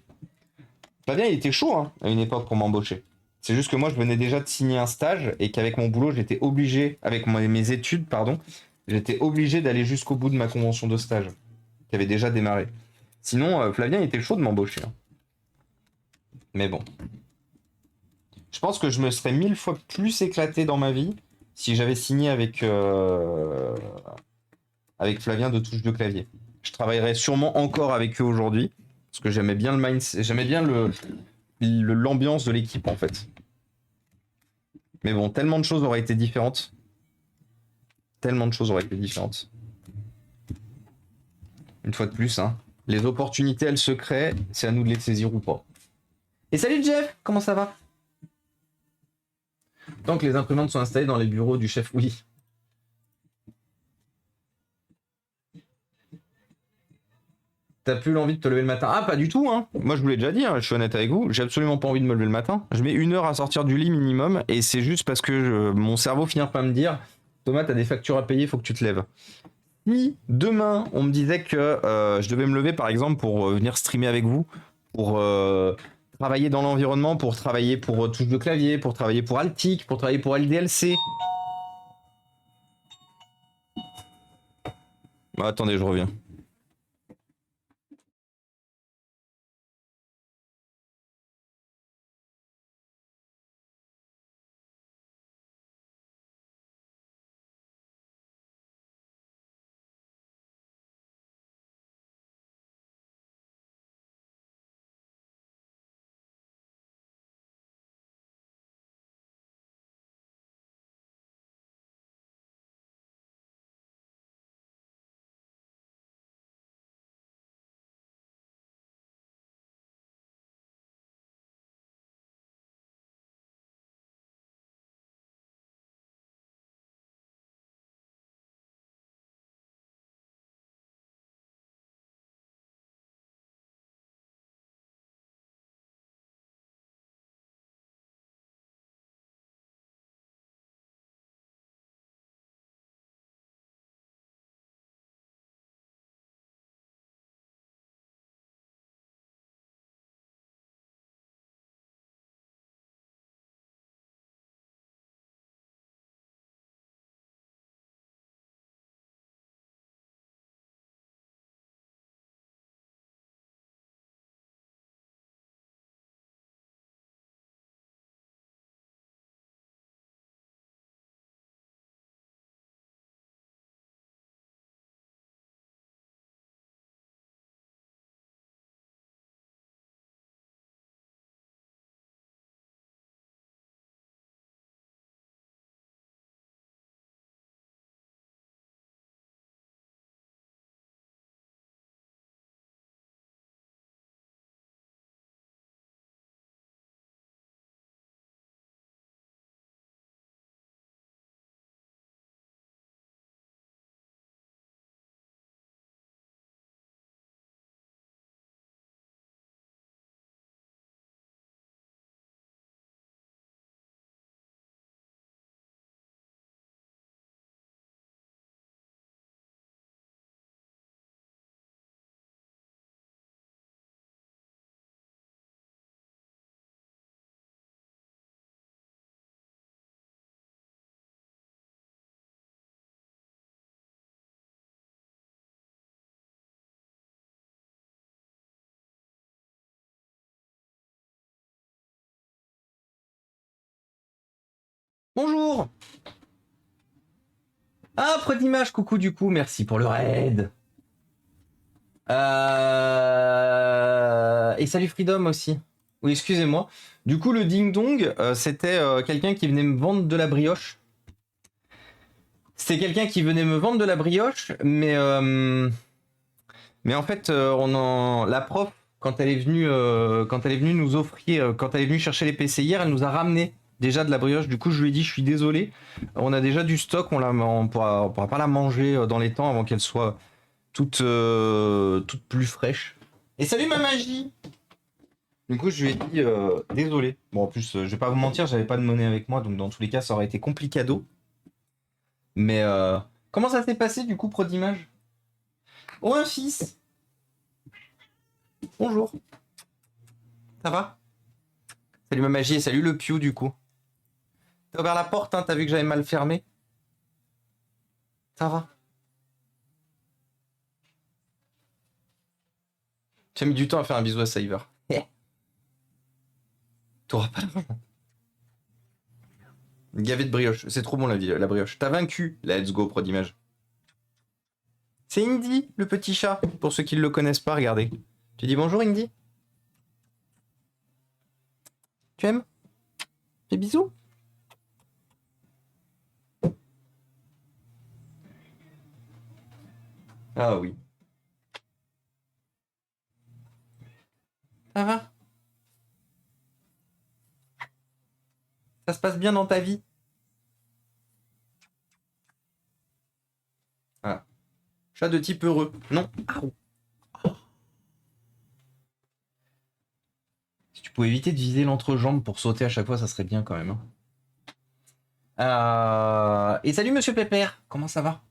Flavien, il était chaud hein, à une époque pour m'embaucher. C'est juste que moi, je venais déjà de signer un stage et qu'avec mon boulot, j'étais obligé, avec mes études, pardon, j'étais obligé d'aller jusqu'au bout de ma convention de stage qui avait déjà démarré. Sinon, Flavien était chaud de m'embaucher. Hein. Mais bon. Je pense que je me serais 1000 fois plus éclaté dans ma vie si j'avais signé avec Flavien de Touche de clavier. Je travaillerais sûrement encore avec eux aujourd'hui parce que j'aimais bien le mindset, j'aimais bien l'ambiance de l'équipe en fait. Mais bon, tellement de choses auraient été différentes. Tellement de choses auraient été différentes. Une fois de plus, hein. Les opportunités, elles se créent, c'est à nous de les saisir ou pas. Et salut Jeff, comment ça va? Tant que les imprimantes sont installées dans les bureaux du chef, oui. T'as plus l'envie de te lever le matin? Ah, pas du tout, hein. Moi, je vous l'ai déjà dit, hein, je suis honnête avec vous. J'ai absolument pas envie de me lever le matin. Je mets 1 heure à sortir du lit minimum, et c'est juste parce que mon cerveau finit par me dire Thomas, t'as des factures à payer, faut que tu te lèves. Si demain, on me disait que je devais me lever, par exemple, pour venir streamer avec vous, pour travailler dans l'environnement, pour travailler pour Touche de clavier, pour travailler pour Altic, pour travailler pour LDLC. Attendez, je reviens. Bonjour. Ah, Predimage, coucou du coup, merci pour le raid. Et salut Freedom aussi. Oui, excusez-moi. Du coup, le ding-dong, c'était quelqu'un qui venait me vendre de la brioche. C'était quelqu'un qui venait me vendre de la brioche, mais en fait, la prof, quand elle est venue nous offrir, quand elle est venue chercher les PC hier, elle nous a ramené déjà de la brioche. Du coup, je lui ai dit, je suis désolé, on a déjà du stock, on pourra pas la manger dans les temps avant qu'elle soit toute plus fraîche. Et salut ma magie. Du coup, je lui ai dit désolé. Bon, en plus, je vais pas vous mentir, j'avais pas de monnaie avec moi, donc dans tous les cas, ça aurait été complicado. Mais comment ça s'est passé du coup, Prodimage? Oh, un fils. Bonjour. Ça va? Salut ma magie et salut le Piu du coup. T'as ouvert la porte, hein, t'as vu que j'avais mal fermé? Ça va? Tu as mis du temps à faire un bisou à Saver. T'auras pas l'argent. Gavé de brioche, c'est trop bon la brioche. T'as vaincu. Let's go, Prodimage. C'est Indy, le petit chat. Pour ceux qui ne le connaissent pas, regardez. Tu dis bonjour Indy? Tu aimes? Fais bisous? Ah oui. Ça va? Ça se passe bien dans ta vie? Ah. Chat de type heureux. Non. Si tu pouvais éviter de viser l'entrejambe pour sauter à chaque fois, ça serait bien quand même. Hein. Et salut Monsieur Pépère, comment ça va?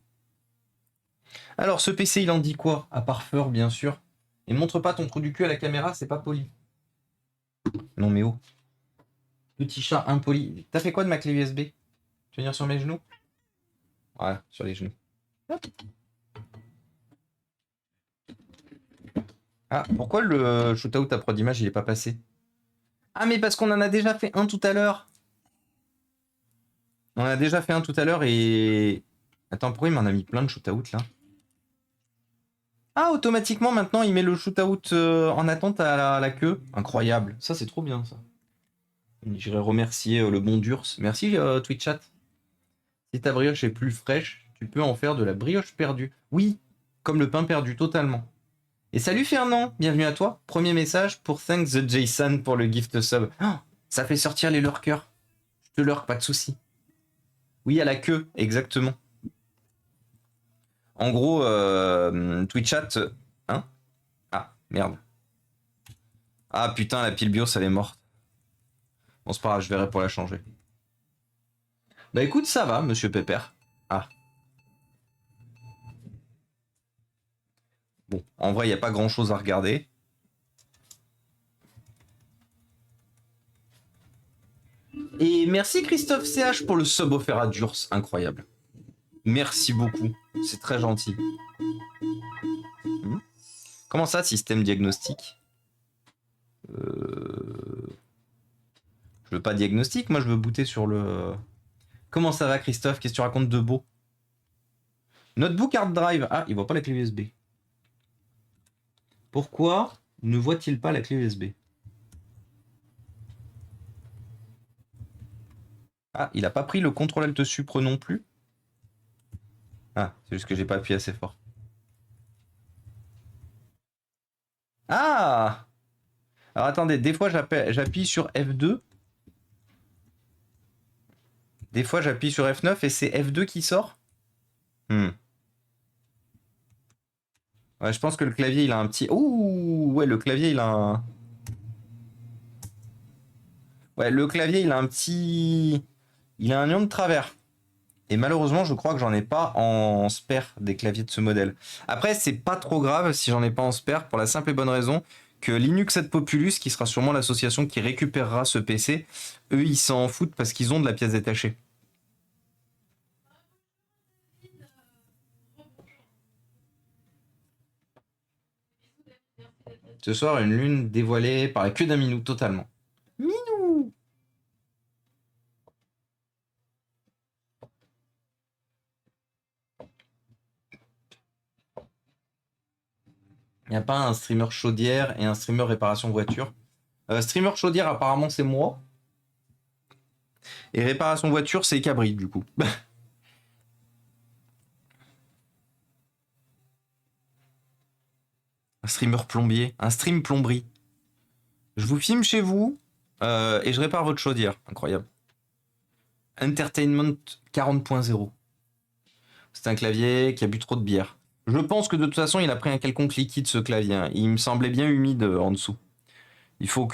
Alors ce PC il en dit quoi? À part Feur bien sûr. Et montre pas ton trou du cul à la caméra, c'est pas poli. Non mais oh. Petit chat impoli. T'as fait quoi de ma clé USB? Tu veux venir sur mes genoux? Ouais, sur les genoux. Hop. Ah, pourquoi le shootout à Prodimage il est pas passé? Ah mais parce qu'on en a déjà fait un tout à l'heure. On en a déjà fait un tout à l'heure et... Attends, pourquoi il m'en a mis plein de shootout là? Ah, automatiquement maintenant il met le shootout en attente à la queue. Incroyable. Ça c'est trop bien ça. J'irai remercier le bon Durs. Merci Twitch Chat. Si ta brioche est plus fraîche, tu peux en faire de la brioche perdue. Oui, comme le pain perdu, totalement. Et salut Fernand, bienvenue à toi. Premier message pour Thanks the Jason pour le gift sub. Oh, ça fait sortir les lurkers. Je te lurk, pas de soucis. Oui, à la queue, exactement. En gros, Twitch Chat... Hein? Ah, merde. Ah putain, la pile BIOS, elle est morte. Bon, c'est pas grave, je verrai pour la changer. Bah écoute, ça va, monsieur Pépère. Ah. Bon, en vrai, il n'y a pas grand chose à regarder. Et merci Christophe CH pour le sub offert à Durs, incroyable. Merci beaucoup, c'est très gentil. Comment ça, système diagnostic? Je veux pas diagnostic, moi je veux booter sur le... Comment ça va Christophe? Qu'est-ce que tu racontes de beau? Notebook hard drive. Ah, il voit pas la clé USB. Pourquoi ne voit-il pas la clé USB? Ah, il a pas pris le contrôle alt supre non plus. Ah, c'est juste que j'ai pas appuyé assez fort. Ah! Alors attendez, des fois j'appuie sur F2. Des fois j'appuie sur F9 et c'est F2 qui sort. Ouais, je pense que le clavier il a un petit... Ouh, ouais, le clavier il a un... Ouais, le clavier il a un petit... Il a un lion de travers. Et malheureusement, je crois que j'en ai pas en spare des claviers de ce modèle. Après, c'est pas trop grave si j'en ai pas en spare pour la simple et bonne raison que Linux et Populus, qui sera sûrement l'association qui récupérera ce PC, eux ils s'en foutent parce qu'ils ont de la pièce détachée. Ce soir, une lune dévoilée par la queue d'un minou, totalement. Minou! Il n'y a pas un streamer chaudière et un streamer réparation voiture. Streamer chaudière, apparemment, c'est moi. Et réparation voiture, c'est Cabri, du coup. Un streamer plombier. Un stream plomberie. Je vous filme chez vous et je répare votre chaudière. Incroyable. Entertainment 40.0. C'est un clavier qui a bu trop de bière. Je pense que de toute façon, il a pris un quelconque liquide, ce clavier. Il me semblait bien humide en dessous. Il faudrait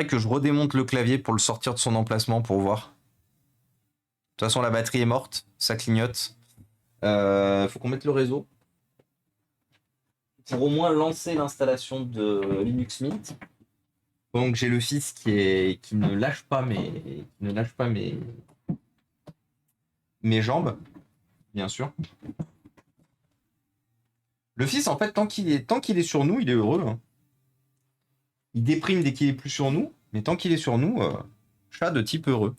que je redémonte le clavier pour le sortir de son emplacement pour voir. De toute façon, la batterie est morte. Ça clignote. Faut qu'on mette le réseau. Pour au moins lancer l'installation de Linux Mint. Donc j'ai le fils qui ne lâche pas mes jambes, bien sûr. Le fils, en fait, tant qu'il est sur nous, il est heureux. Hein. Il déprime dès qu'il est plus sur nous, mais tant qu'il est sur nous, chat de type heureux.